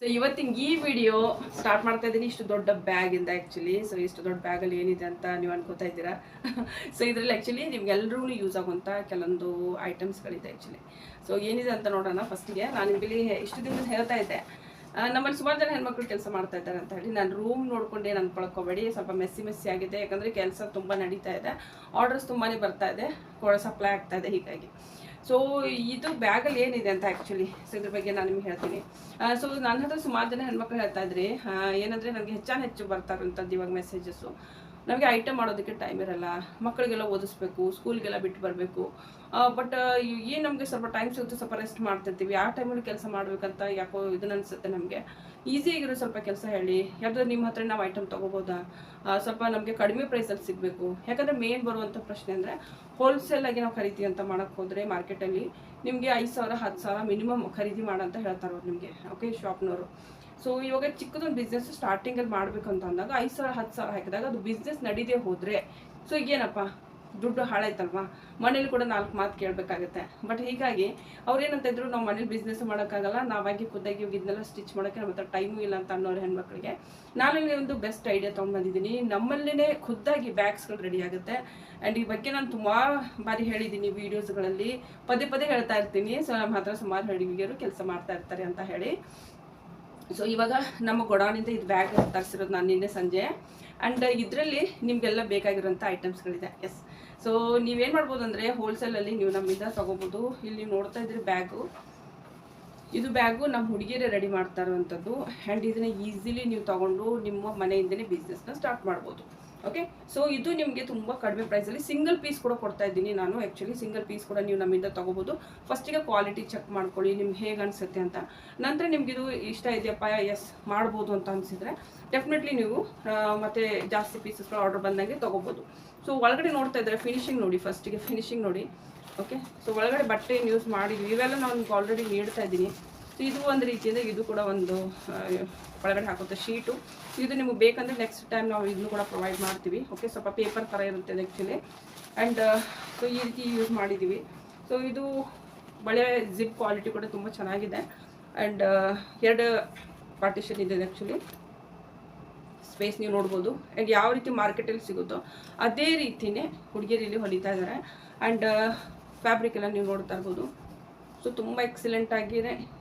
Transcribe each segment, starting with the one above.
So ಇವತ್ತಿನ ಈ video start ಮಾಡ್ತಾ ಇದ್ದೀನಿ ಇಷ್ಟು ದೊಡ್ಡ ಬ್ಯಾಗಿಂದ ಆ್ಯಕ್ಚುಲಿ. ಸೊ ಇಷ್ಟು ದೊಡ್ಡ ಬ್ಯಾಗಲ್ಲಿ ಏನಿದೆ ಅಂತ ನೀವು ಅನ್ಕೋತಾ ಇದ್ದೀರಾ. ಸೊ ಇದರಲ್ಲಿ ಆ್ಯಕ್ಚುಲಿ ನಿಮ್ಗೆಲ್ರೂ ಯೂಸ್ ಆಗುವಂಥ ಕೆಲವೊಂದು ಐಟಮ್ಸ್ಗಳಿದೆ ಆ್ಯಕ್ಚುಲಿ. ಸೊ ಏನಿದೆ ಅಂತ ನೋಡೋಣ. ಫಸ್ಟಿಗೆ ನಾನು ನಿಮಗೆ ಇಷ್ಟು ದಿನದಿಂದ ಹೇಳ್ತಾ ಇದ್ದೆ, ನಮ್ಮಲ್ಲಿ ಸುಮಾರು ಜನ ಹೆಣ್ಮಕ್ಳು ಕೆಲಸ ಮಾಡ್ತಾ ಇದ್ದಾರೆ ಅಂತ ಹೇಳಿ. ನಾನು ರೂಮ್ ನೋಡ್ಕೊಂಡು ಏನು ಅಂದ್ಕೊಳ್ಕೋಬೇಡಿ, ಸ್ವಲ್ಪ ಮೆಸ್ಸಿ ಆಗಿದೆ. ಯಾಕಂದರೆ ಕೆಲಸ ತುಂಬ ನಡೀತಾ ಇದೆ, ಆರ್ಡರ್ಸ್ ತುಂಬಾ ಬರ್ತಾ ಇದೆ, ಸಪ್ಲೈ ಆಗ್ತಾ ಇದೆ. ಹೀಗಾಗಿ ಸೊ ಇದು ಬ್ಯಾಗಲ್ಲಿ ಏನಿದೆ ಅಂತ ಆ್ಯಕ್ಚುಲಿ, ಸೊ ಇದ್ರ ಬಗ್ಗೆ ನಾನು ನಿಮ್ಗೆ ಹೇಳ್ತೀನಿ. ಸೊ ನನ್ನ ಹತ್ರ ಸುಮಾರು ಜನ ಹೆಣ್ಮಕ್ಳು ಹೇಳ್ತಾ ಇದ್ರಿ, ಏನಂದರೆ ನನಗೆ ಹೆಚ್ಚು ಬರ್ತಾ ಇರೋಂಥದ್ದು ಇವಾಗ ಮೆಸೇಜಸ್ಸು. ನಮಗೆ ಐಟಮ್ ಮಾಡೋದಕ್ಕೆ ಟೈಮ್ ಇರಲ್ಲ, ಮಕ್ಕಳಿಗೆಲ್ಲ ಓದಿಸ್ಬೇಕು, ಸ್ಕೂಲ್ಗೆಲ್ಲ ಬಿಟ್ಟು ಬರಬೇಕು. ಬಟ್ ಏನು ನಮಗೆ ಸ್ವಲ್ಪ ಟೈಮ್ ಸಿಗುತ್ತೆ, ಸ್ವಲ್ಪ ರೆಸ್ಟ್ ಮಾಡ್ತಿರ್ತೀವಿ. ಆ ಟೈಮಲ್ಲಿ ಕೆಲಸ ಮಾಡಬೇಕಂತ ಯಾಕೋ ಇದನ್ನ ಅನಿಸುತ್ತೆ ನಮಗೆ. ಈಸಿಯಾಗಿರೋ ಸ್ವಲ್ಪ ಕೆಲಸ ಹೇಳಿ, ಯಾವ್ದಾದ್ರು ನಿಮ್ಮ ಹತ್ರ ನಾವು ಐಟಮ್ ತೊಗೋಬೋದಾ, ಸ್ವಲ್ಪ ನಮಗೆ ಕಡಿಮೆ ಪ್ರೈಸಲ್ಲಿ ಸಿಗಬೇಕು. ಯಾಕಂದರೆ ಮೇನ್ ಬರುವಂಥ ಪ್ರಶ್ನೆ ಅಂದರೆ, ಹೋಲ್ಸೇಲಾಗಿ ನಾವು ಖರೀದಿ ಅಂತ ಮಾಡೋಕ್ಕೆ ಹೋದರೆ ಮಾರ್ಕೆಟಲ್ಲಿ ನಿಮಗೆ 5,000 10,000 ಮಿನಿಮಮ್ ಖರೀದಿ ಮಾಡಂತ ಹೇಳ್ತಾರೆ ಅವ್ರು ನಿಮಗೆ, ಓಕೆ, ಶಾಪ್ನವರು. ಸೊ ಇವಾಗ ಚಿಕ್ಕದೊಂದು ಬಿಸ್ನೆಸ್ ಸ್ಟಾರ್ಟಿಂಗಲ್ಲಿ ಮಾಡಬೇಕು ಅಂತ ಅಂದಾಗ 5,000 10,000 ಹಾಕಿದಾಗ ಅದು ಬಿಸ್ನೆಸ್ ನಡೀದೇ ಹೋದರೆ, ಸೊ ಈಗೇನಪ್ಪ ದುಡ್ಡು ಹಾಳಾಯ್ತಲ್ವಾ, ಮನೇಲಿ ಕೂಡ 4 ಮಾತು ಕೇಳಬೇಕಾಗುತ್ತೆ. ಬಟ್ ಹೀಗಾಗಿ ಅವ್ರೇನಂತ ಇದ್ರು, ನಾವು ಮನೇಲಿ ಬಿಸ್ನೆಸ್ ಮಾಡೋಕ್ಕಾಗಲ್ಲ, ನಾವಾಗಿ ಖುದ್ದಾಗಿ ಇದನ್ನೆಲ್ಲ ಸ್ಟಿಚ್ ಮಾಡೋಕ್ಕೆ ನಮ್ಮ ಹತ್ರ ಟೈಮು ಇಲ್ಲ ಅಂತ ಅನ್ನೋರು ಹೆಣ್ಮಕ್ಳಿಗೆ ನಾನು ಒಂದು ಬೆಸ್ಟ್ ಐಡಿಯಾ ತೊಗೊಂಡ್ಬಂದಿದ್ದೀನಿ. ನಮ್ಮಲ್ಲೇ ಖುದ್ದಾಗಿ ಬ್ಯಾಗ್ಸ್ಗಳು ರೆಡಿ ಆಗುತ್ತೆ. ಆ್ಯಂಡ್ ಈ ಬಗ್ಗೆ ನಾನು ತುಂಬ ಬಾರಿ ಹೇಳಿದ್ದೀನಿ ವೀಡಿಯೋಸ್ಗಳಲ್ಲಿ, ಪದೇ ಹೇಳ್ತಾ ಇರ್ತೀನಿ. ಸೊ ನಮ್ಮ ಹತ್ರ ಸುಮಾರು ಹುಡುಗಿಯರು ಕೆಲಸ ಮಾಡ್ತಾ ಇರ್ತಾರೆ ಅಂತ ಹೇಳಿ. ಸೊ ಇವಾಗ ನಮ್ಮ ಗೊಡಾನಿಂದ ಇದು ಬ್ಯಾಗ್ ತರಿಸಿರೋದು ನಾನು ನಿನ್ನೆ ಸಂಜೆ. ಆ್ಯಂಡ್ ಇದರಲ್ಲಿ ನಿಮಗೆಲ್ಲ ಬೇಕಾಗಿರೋಂಥ ಐಟಮ್ಸ್ಗಳಿದೆ. ಎಸ್, ಸೊ ನೀವೇನು ಮಾಡ್ಬೋದು ಅಂದರೆ, ಹೋಲ್ಸೇಲಲ್ಲಿ ನೀವು ನಮ್ಮಿಂದ ತೊಗೋಬೋದು. ಇಲ್ಲಿ ನೋಡ್ತಾ ಇದ್ರಿ ಬ್ಯಾಗು, ಇದು ಬ್ಯಾಗು ನಮ್ಮ ಹುಡುಗಿಯರೇ ರೆಡಿ ಮಾಡ್ತಾ ಇರುವಂಥದ್ದು. ಆ್ಯಂಡ್ ಇದನ್ನು ಈಸಿಲಿ ನೀವು ತೊಗೊಂಡು ನಿಮ್ಮ ಮನೆಯಿಂದಲೇ ಬಿಸ್ನೆಸ್ನ ಸ್ಟಾರ್ಟ್ ಮಾಡ್ಬೋದು. ಓಕೆ, ಸೊ ಇದು ನಿಮಗೆ ತುಂಬ ಕಡಿಮೆ ಪ್ರೈಸಲ್ಲಿ ಸಿಂಗಲ್ ಪೀಸ್ ಕೂಡ ಕೊಡ್ತಾ ಇದ್ದೀನಿ ನಾನು. ಆ್ಯಕ್ಚುಲಿ ಸಿಂಗಲ್ ಪೀಸ್ ಕೂಡ ನೀವು ನಮ್ಮಿಂದ ತೊಗೋಬೋದು. ಫಸ್ಟಿಗೆ ಕ್ವಾಲಿಟಿ ಚೆಕ್ ಮಾಡ್ಕೊಳ್ಳಿ, ನಿಮ್ಗೆ ಹೇಗೆ ಅನಿಸುತ್ತೆ ಅಂತ. ನಂತರ ನಿಮಗಿದು ಇಷ್ಟ ಇದೆಯಪ್ಪ, ಎಸ್ ಮಾಡ್ಬೋದು ಅಂತ ಅನಿಸಿದರೆ ಡೆಫಿನೆಟ್ಲಿ ನೀವು ಮತ್ತೆ ಜಾಸ್ತಿ ಪೀಸಸ್ಗಳು ಆರ್ಡರ್ ಬಂದಂಗೆ ತೊಗೋಬೋದು. ಸೊ ಒಳಗಡೆ ನೋಡ್ತಾ ಇದ್ದಾರೆ, ಫಿನಿಶಿಂಗ್ ನೋಡಿ, ಫಸ್ಟಿಗೆ ಫಿನಿಶಿಂಗ್ ನೋಡಿ. ಓಕೆ, ಸೊ ಒಳಗಡೆ ಬಟ್ಟೆ ಏನು ಯೂಸ್ ಮಾಡಿದ್ವಿ, ಇವೆಲ್ಲ ನಾನು ನಿಮ್ಗೆ ಆಲ್ರೆಡಿ ನೀಡ್ತಾ ಇದ್ದೀನಿ. ಸೊ ಇದು ಒಂದು ರೀತಿಯಿಂದ, ಇದು ಕೂಡ ಒಂದು ಒಳಗಡೆ ಹಾಕುತ್ತೆ ಶೀಟು. ಇದು ನಿಮಗೆ ಬೇಕಂದರೆ ನೆಕ್ಸ್ಟ್ ಟೈಮ್ ನಾವು ಇದನ್ನು ಕೂಡ ಪ್ರೊವೈಡ್ ಮಾಡ್ತೀವಿ. ಓಕೆ, ಸ್ವಲ್ಪ ಪೇಪರ್ ಥರ ಇರುತ್ತೆ ಆ್ಯಕ್ಚುಲಿ. ಆ್ಯಂಡ್ ಸೊ ಈ ರೀತಿ ಯೂಸ್ ಮಾಡಿದ್ದೀವಿ. ಸೊ ಇದು ಬಳೆ ಜಿಪ್ ಕ್ವಾಲಿಟಿ ಕೂಡ ತುಂಬ ಚೆನ್ನಾಗಿದೆ. ಆ್ಯಂಡ್ 2 ಪಾರ್ಟಿಷನ್ ಇದೆ ಆ್ಯಕ್ಚುಲಿ. ಸ್ಪೇಸ್ ನೀವು ನೋಡ್ಬೋದು. ಆ್ಯಂಡ್ ಯಾವ ರೀತಿ ಮಾರ್ಕೆಟಲ್ಲಿ ಸಿಗುತ್ತೋ ಅದೇ ರೀತಿಯೇ ಹುಡುಗಿಯರು ಇಲ್ಲಿ ಹೊಲಿತಾ ಇದ್ದಾರೆ. ಆ್ಯಂಡ್ ಫ್ಯಾಬ್ರಿಕ್ ಎಲ್ಲ ನೀವು ನೋಡ್ತಾ ಇರ್ಬೋದು. ಸೊ ತುಂಬ ಎಕ್ಸಲೆಂಟಾಗಿಯೇ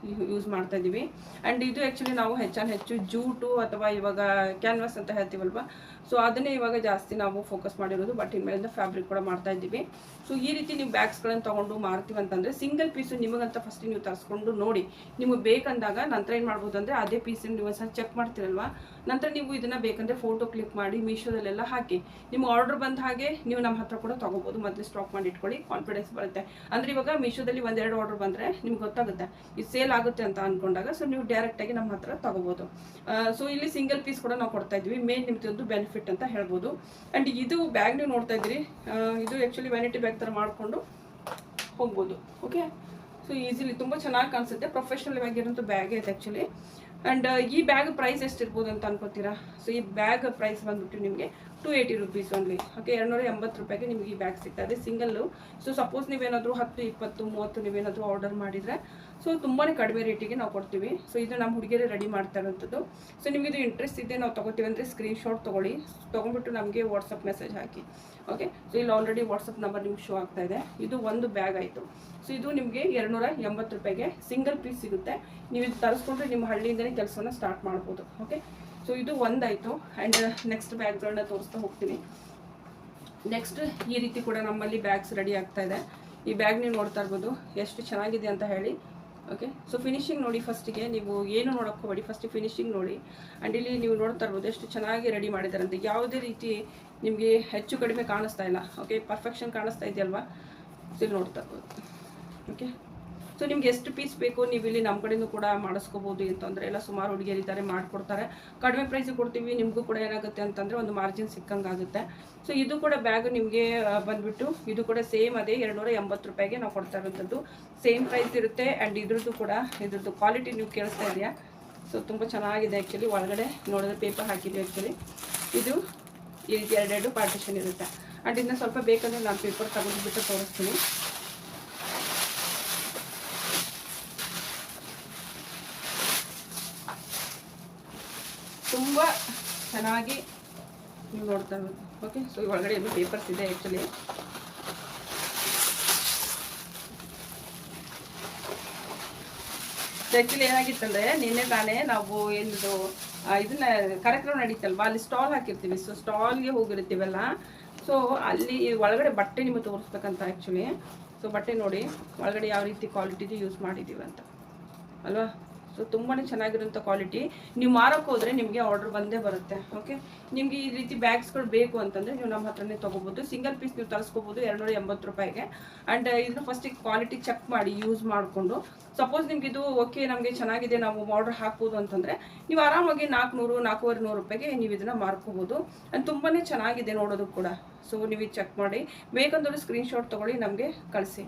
ಯೂಸ್ ಮಾಡ್ತಾ ಇದ್ದೀವಿ. ಆ್ಯಂಡ್ ಇದು ಆ್ಯಕ್ಚುಲಿ ನಾವು ಹೆಚ್ಚು ಜೂಟು ಅಥವಾ ಇವಾಗ ಕ್ಯಾನ್ವಾಸ್ ಅಂತ ಹೇಳ್ತೀವಲ್ವ, ಸೊ ಅದನ್ನೇ ಇವಾಗ ಜಾಸ್ತಿ ನಾವು ಫೋಕಸ್ ಮಾಡಿರೋದು. ಬಟ್ ಇನ್ಮೇಲಿಂದ ಫ್ಯಾಬ್ರಿಕ್ ಕೂಡ ಮಾಡ್ತಾ ಇದ್ದೀವಿ. ಸೊ ಈ ರೀತಿ ನೀವು ಬ್ಯಾಗ್ಸ್ಗಳನ್ನು ತೊಗೊಂಡು ಮಾರ್ತೀವಿ ಅಂತಂದರೆ ಸಿಂಗಲ್ ಪೀಸು ನಿಮಗಂತ ಫಸ್ಟ್ ನೀವು ತರಿಸ್ಕೊಂಡು ನೋಡಿ, ನಿಮಗೆ ಬೇಕಂದಾಗ ನಂತರ ಏನು ಮಾಡ್ಬೋದು ಅಂದರೆ, ಅದೇ ಪೀಸನ್ನು ನೀವು ಒಂದ್ಸಲ ಚೆಕ್ ಮಾಡ್ತೀರಲ್ವ, ನಂತರ ನೀವು ಇದನ್ನು ಬೇಕಂದರೆ ಫೋಟೋ ಕ್ಲಿಕ್ ಮಾಡಿ ಮೀಶೋದಲ್ಲೆಲ್ಲ ಹಾಕಿ ನಿಮ್ಗೆ ಆರ್ಡರ್ ಬಂದ ಹಾಗೆ ನೀವು ನಮ್ಮ ಹತ್ರ ಕೂಡ ತೊಗೋಬೋದು. ಮೊದಲು ಸ್ಟಾಕ್ ಮಾಡಿ ಇಟ್ಕೊಳ್ಳಿ, ಕಾನ್ಫಿಡೆನ್ಸ್ ಬರುತ್ತೆ. ಅಂದರೆ ಇವಾಗ ಮೀಶೋದಲ್ಲಿ 1-2 ಆರ್ಡರ್ ಬಂದರೆ ನಿಮ್ಗೆ ಗೊತ್ತಾಗುತ್ತೆ ಇದು ಸೇಲ್ ಆಗುತ್ತೆ ಅಂತ ಅಂದ್ಕೊಂಡಾಗ, ಸೊ ನೀವು ಡೈರೆಕ್ಟಾಗಿ ನಮ್ಮ ಹತ್ರ ತೊಗೋಬೋದು. ಸೊ ಇಲ್ಲಿ ಸಿಂಗಲ್ ಪೀಸ್ ಕೂಡ ನಾವು ಕೊಡ್ತಾ ಇದ್ವಿ, ಮೇನ್ ನಿಮ್ದು ಬೆನಿಫಿಟ್ ಅಂತ ಹೇಳ್ಬೋದು. ಆ್ಯಂಡ್ ಇದು ಬ್ಯಾಗ್ ನೀವು ನೋಡ್ತಾ ಇದ್ದೀರಿ, ಇದು ಆ್ಯಕ್ಚುಲಿ ವ್ಯಾನಿಟಿ ಬ್ಯಾಗ್ ಥರ ಮಾಡಿಕೊಂಡು ಹೋಗ್ಬೋದು. ಓಕೆ, ಸೊ ಈಸಿಲಿ ತುಂಬ ಚೆನ್ನಾಗಿ ಕಾಣಿಸುತ್ತೆ, ಪ್ರೊಫೆಷ್ನಲ್ ಆಗಿರೋಂಥ ಬ್ಯಾಗ್ ಐತೆ ಆ್ಯಕ್ಚುಲಿ. ಆ್ಯಂಡ್ ಈ ಬ್ಯಾಗ್ ಪ್ರೈಸ್ ಎಷ್ಟಿರ್ಬೋದು ಅಂತ ಅನ್ಕೋತೀರಾ? ಸೊ ಈ ಬ್ಯಾಗ್ ಪ್ರೈಸ್ ಬಂದ್ಬಿಟ್ಟು ನಿಮಗೆ 280 ರುಪೀಸ್ ಓನ್ಲಿ. ಓಕೆ, 280 ರೂಪಾಯಿಗೆ ನಿಮಗೆ ಈ ಬ್ಯಾಗ್ ಸಿಗ್ತದೆ ಸಿಂಗಲ್ಲು. ಸೊ ಸಪೋಸ್ ನೀವೇನಾದರೂ 10, 20, 30 ನೀವೇನಾದರೂ ಆರ್ಡರ್ ಮಾಡಿದರೆ ಸೊ ತುಂಬಾ ಕಡಿಮೆ ರೇಟಿಗೆ ನಾವು ಕೊಡ್ತೀವಿ. ಸೊ ಇದು ನಮ್ಮ ಹುಡುಗಿಯರೇ ರೆಡಿ ಮಾಡ್ತಾ ಇರೋಂಥದ್ದು. ಸೊ ನಿಮಗಿದು ಇಂಟ್ರೆಸ್ಟ್ ಇದೆ ನಾವು ತೊಗೋತೀವಿ ಅಂದರೆ ಸ್ಕ್ರೀನ್ಶಾಟ್ ತೊಗೊಂಡ್ಬಿಟ್ಟು ನಮಗೆ ವಾಟ್ಸಪ್ ಮೆಸೇಜ್ ಹಾಕಿ. ಓಕೆ, ಸೊ ಇಲ್ಲಿ ಆಲ್ರೆಡಿ ವಾಟ್ಸಪ್ ನಂಬರ್ ನಿಮ್ಗೆ ಶೋ ಆಗ್ತಾ ಇದೆ. ಇದು ಒಂದು ಬ್ಯಾಗ್ ಆಯಿತು. ಸೊ ಇದು ನಿಮಗೆ 280 ರೂಪಾಯಿಗೆ ಸಿಂಗಲ್ ಪೀಸ್ ಸಿಗುತ್ತೆ. ನೀವು ಇದು ತರಿಸ್ಕೊಂಡ್ರೆ ನಿಮ್ಮ ಹಳ್ಳಿಯಿಂದಲೇ ಕೆಲಸನ ಸ್ಟಾರ್ಟ್ ಮಾಡ್ಬೋದು. ಓಕೆ, ಸೊ ಇದು ಒಂದಾಯಿತು. ಆ್ಯಂಡ್ ನೆಕ್ಸ್ಟ್ ಬ್ಯಾಗ್ಗಳನ್ನ ತೋರಿಸ್ತಾ ಹೋಗ್ತೀನಿ. ನೆಕ್ಸ್ಟ್ ಈ ರೀತಿ ಕೂಡ ನಮ್ಮಲ್ಲಿ ಬ್ಯಾಗ್ಸ್ ರೆಡಿ ಆಗ್ತಾ ಇದೆ. ಈ ಬ್ಯಾಗ್ ನೀವು ನೋಡ್ತಾ ಇರ್ಬೋದು ಎಷ್ಟು ಚೆನ್ನಾಗಿದೆ ಅಂತ ಹೇಳಿ. ಓಕೆ, ಸೊ ಫಿನಿಶಿಂಗ್ ನೋಡಿ, ಫಸ್ಟಿಗೆ ನೀವು ಏನು ನೋಡೋಕ್ಕೆ ಹೋಗಬೇಡಿ, ಫಸ್ಟ್ ಫಿನಿಶಿಂಗ್ ನೋಡಿ. ಆ್ಯಂಡ್ ಇಲ್ಲಿ ನೀವು ನೋಡ್ತಾ ಇರ್ಬೋದು ಎಷ್ಟು ಚೆನ್ನಾಗಿ ರೆಡಿ ಮಾಡಿದ್ದಾರೆ ಅಂತ. ಯಾವುದೇ ರೀತಿ ನಿಮಗೆ ಹೆಚ್ಚು ಕಡಿಮೆ ಕಾಣಿಸ್ತಾ ಇಲ್ಲ. ಓಕೆ, ಪರ್ಫೆಕ್ಷನ್ ಕಾಣಿಸ್ತಾ ಇದೆಯಲ್ವಾ? ಸೊ ಇಲ್ಲಿ ನೋಡ್ತಾ ಇರ್ಬೋದು. ಓಕೆ, ಸೊ ನಿಮ್ಗೆ ಎಷ್ಟು ಪೀಸ್ ಬೇಕು ನೀವು ಇಲ್ಲಿ ನಮ್ಮ ಕಡೆಯೂ ಕೂಡ ಮಾಡಿಸ್ಕೋಬೋದು ಅಂತಂದರೆ, ಎಲ್ಲ ಸುಮಾರು ಹುಡುಗಿಯರಿದ್ದಾರೆ ಮಾಡಿಕೊಡ್ತಾರೆ. ಕಡಿಮೆ ಪ್ರೈಸಿಗೆ ಕೊಡ್ತೀವಿ. ನಿಮಗೂ ಕೂಡ ಏನಾಗುತ್ತೆ ಅಂತಂದರೆ ಒಂದು ಮಾರ್ಜಿನ್ ಸಿಕ್ಕಂಗಾಗುತ್ತೆ. ಸೊ ಇದು ಕೂಡ ಬ್ಯಾಗ್ ನಿಮಗೆ ಬಂದುಬಿಟ್ಟು ಇದು ಕೂಡ ಸೇಮ್ ಅದೇ 280 ರೂಪಾಯಿಗೆ ನಾವು ಕೊಡ್ತಾ ಇರೋಂಥದ್ದು. ಸೇಮ್ ಪ್ರೈಸ್ ಇರುತ್ತೆ. ಆ್ಯಂಡ್ ಇದ್ರದ್ದು ಕ್ವಾಲಿಟಿ ನೀವು ಕೇಳಿಸ್ತಾ ಇದೆಯಾ? ಸೊ ತುಂಬ ಚೆನ್ನಾಗಿದೆ ಆ್ಯಕ್ಚುಲಿ. ಒಳಗಡೆ ನೋಡಿದ್ರೆ ಪೇಪರ್ ಹಾಕಿದ್ವಿ ಆ್ಯಕ್ಚುಲಿ. ಇದು ಈ ರೀತಿ 2 ಪಾರ್ಟಿಷನ್ ಇರುತ್ತೆ. ಆ್ಯಂಡ್ ಇದನ್ನ ಸ್ವಲ್ಪ ಬೇಕಂದರೆ ನಾನು ಪೇಪರ್ ತೆಗೆದುಬಿಟ್ಟು ತೋರಿಸ್ತೀನಿ. ತುಂಬ ಚೆನ್ನಾಗಿ ನೀವು ನೋಡ್ತಾ ಇರ್ಬೋದು. ಓಕೆ, ಸೊ ಒಳಗಡೆ ಎಲ್ಲ ಪೇಪರ್ಸ್ ಇದೆ ಆ್ಯಕ್ಚುಲಿ. ಆ್ಯಕ್ಚುಲಿ ಏನಾಗಿತ್ತಂದರೆ ನಿನ್ನೆ ತಾನೇ ನಾವು ಏನದು ಇದನ್ನ ಕಾರ್ಯಕ್ರಮ ನಡೀತಲ್ವಾ, ಅಲ್ಲಿ ಸ್ಟಾಲ್ ಹಾಕಿರ್ತೀವಿ. ಸೊ ಸ್ಟಾಲ್ಗೆ ಹೋಗಿರ್ತೀವಲ್ಲ, ಸೊ ಅಲ್ಲಿ ಒಳಗಡೆ ಬಟ್ಟೆ ನಿಮಗೆ ತೋರಿಸ್ಬೇಕಂತ ಆ್ಯಕ್ಚುಲಿ. ಸೊ ಬಟ್ಟೆ ನೋಡಿ ಒಳಗಡೆ ಯಾವ ರೀತಿ ಕ್ವಾಲಿಟಿದು ಯೂಸ್ ಮಾಡಿದ್ದೀವಿ ಅಂತ ಅಲ್ವಾ. ಸೊ ತುಂಬಾ ಚೆನ್ನಾಗಿರೋಂಥ ಕ್ವಾಲಿಟಿ. ನೀವು ಮಾರೋಕ್ಕೆ ಹೋದರೆ ನಿಮಗೆ ಆರ್ಡರ್ ಬಂದೇ ಬರುತ್ತೆ. ಓಕೆ, ನಿಮಗೆ ಈ ರೀತಿ ಬ್ಯಾಗ್ಸ್ಗಳು ಬೇಕು ಅಂತಂದರೆ ನೀವು ನಮ್ಮ ಹತ್ರನೇ ತೊಗೋಬೋದು. ಸಿಂಗಲ್ ಪೀಸ್ ನೀವು ತರಿಸ್ಕೋಬೋದು 280 ರೂಪಾಯಿಗೆ. ಆ್ಯಂಡ್ ಇದನ್ನು ಫಸ್ಟಿಗೆ ಕ್ವಾಲಿಟಿ ಚೆಕ್ ಮಾಡಿ ಯೂಸ್ ಮಾಡಿಕೊಂಡು, ಸಪೋಸ್ ನಿಮ್ಗೆ ಇದು ಓಕೆ ನಮಗೆ ಚೆನ್ನಾಗಿದೆ ನಾವು ಆರ್ಡರ್ ಹಾಕ್ಬೋದು ಅಂತಂದರೆ ನೀವು ಆರಾಮಾಗಿ 400-450 ರೂಪಾಯಿಗೆ ನೀವು ಇದನ್ನು ಮಾರ್ಕೋಬೋದು. ಆ್ಯಂಡ್ ತುಂಬಾ ಚೆನ್ನಾಗಿದೆ ನೋಡೋದು ಕೂಡ. ಸೊ ನೀವು ಚೆಕ್ ಮಾಡಿ, ಬೇಕಂದ್ರೆ ಸ್ಕ್ರೀನ್ಶಾಟ್ ತೊಗೊಳ್ಳಿ ನಮಗೆ ಕಳಿಸಿ.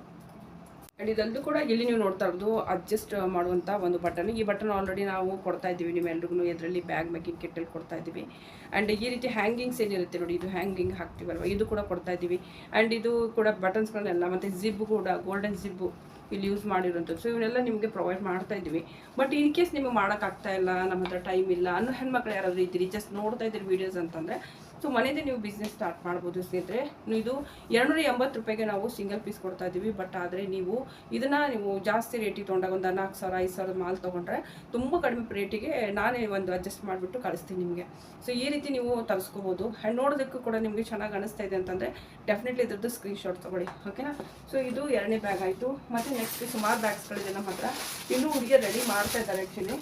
ಆ್ಯಂಡ್ ಇದಲ್ಲೂ ಕೂಡ ಇಲ್ಲಿ ನೀವು ನೋಡ್ತಾ ಇರೋದು ಅಡ್ಜಸ್ಟ್ ಮಾಡುವಂಥ ಒಂದು ಬಟನ್. ಈ ಬಟನ್ ಆಲ್ರೆಡಿ ನಾವು ಕೊಡ್ತಾ ಇದ್ದೀವಿ ನಿಮ್ಮೆಲ್ರಿಗೂ. ಇದರಲ್ಲಿ ಬ್ಯಾಗ್ ಮೇಕಿಂಗ್ ಕಿಟ್ಟಲ್ಲಿ ಕೊಡ್ತಾ ಇದ್ದೀವಿ. ಆ್ಯಂಡ್ ಈ ರೀತಿ ಹ್ಯಾಂಗಿಂಗ್ಸ್ ಏನಿರುತ್ತೆ ನೋಡಿ, ಇದು ಹ್ಯಾಂಗಿಂಗ್ ಹಾಕ್ತೀವಲ್ವ, ಇದು ಕೂಡ ಕೊಡ್ತಾ ಇದ್ದೀವಿ. ಆ್ಯಂಡ್ ಇದು ಕೂಡ ಬಟನ್ಸ್ಗಳನ್ನೆಲ್ಲ, ಮತ್ತು ಜಿಬ್ ಕೂಡ ಗೋಲ್ಡನ್ ಜಿಬ್ಬು ಇಲ್ಲಿ ಯೂಸ್ ಮಾಡಿರೋಂಥದ್ದು. ಸೊ ಇವನ್ನೆಲ್ಲ ನಿಮಗೆ ಪ್ರೊವೈಡ್ ಮಾಡ್ತಾ ಇದ್ದೀವಿ. ಬಟ್ ಇನ್ ಕೇಸ್ ನಿಮಗೆ ಮಾಡೋಕ್ಕಾಗ್ತಾ ಇಲ್ಲ, ನಮ್ಮ ಹತ್ರ ಟೈಮ್ ಇಲ್ಲ ಅನ್ನೋ ಹೆಣ್ಮಕ್ಳು ಯಾರಾದರೂ ಇದ್ದೀರಿ, ಜಸ್ಟ್ ನೋಡ್ತಾ ಇದ್ದೀರಿ ವೀಡಿಯೋಸ್ ಅಂತಂದರೆ, ಸೊ ಮನೆಯದೇ ನೀವು ಬಿಸ್ನೆಸ್ ಸ್ಟಾರ್ಟ್ ಮಾಡ್ಬೋದು ಸ್ನೇಹಿತರೆ. ಇದು 280 ರೂಪಾಯಿಗೆ ನಾವು ಸಿಂಗಲ್ ಪೀಸ್ ಕೊಡ್ತಾ ಇದ್ದೀವಿ. ಬಟ್ ಆದರೆ ನೀವು ಇದನ್ನು ನೀವು ಜಾಸ್ತಿ ರೇಟಿಗೆ ತೊಗೊಂಡಾಗ ಒಂದು 4,000-5,000 ಮಾಲ್ ತೊಗೊಂಡ್ರೆ ತುಂಬ ಕಡಿಮೆ ರೇಟಿಗೆ ನಾನೇ ಒಂದು ಅಡ್ಜಸ್ಟ್ ಮಾಡಿಬಿಟ್ಟು ಕಳಿಸ್ತೀನಿ ನಿಮಗೆ. ಸೊ ಈ ರೀತಿ ನೀವು ತರಿಸ್ಕೋಬೋದು. ಆ್ಯಂಡ್ ನೋಡೋದಕ್ಕೂ ಕೂಡ ನಿಮಗೆ ಚೆನ್ನಾಗಿ ಅನಿಸ್ತಾ ಇದೆ ಅಂತಂದರೆ ಡೆಫಿನೆಟ್ಲಿ ಇದ್ರದ್ದು ಸ್ಕ್ರೀನ್ಶಾಟ್ ತೊಗೊಳ್ಳಿ. ಓಕೆನಾ. ಸೊ ಇದು 2ನೇ ಬ್ಯಾಗ್ ಆಯಿತು. ಮತ್ತು ನೆಕ್ಸ್ಟ್ ಸುಮಾರು ಬ್ಯಾಗ್ಸ್ಗಳಿದೆ ನಮ್ಮ ಹತ್ರ. ಇನ್ನೂ ಹುಡುಗಿಯರು ರೆಡಿ ಮಾಡ್ತಾ ಇದ್ದಾರೆ ಆ್ಯಕ್ಚುಲಿ.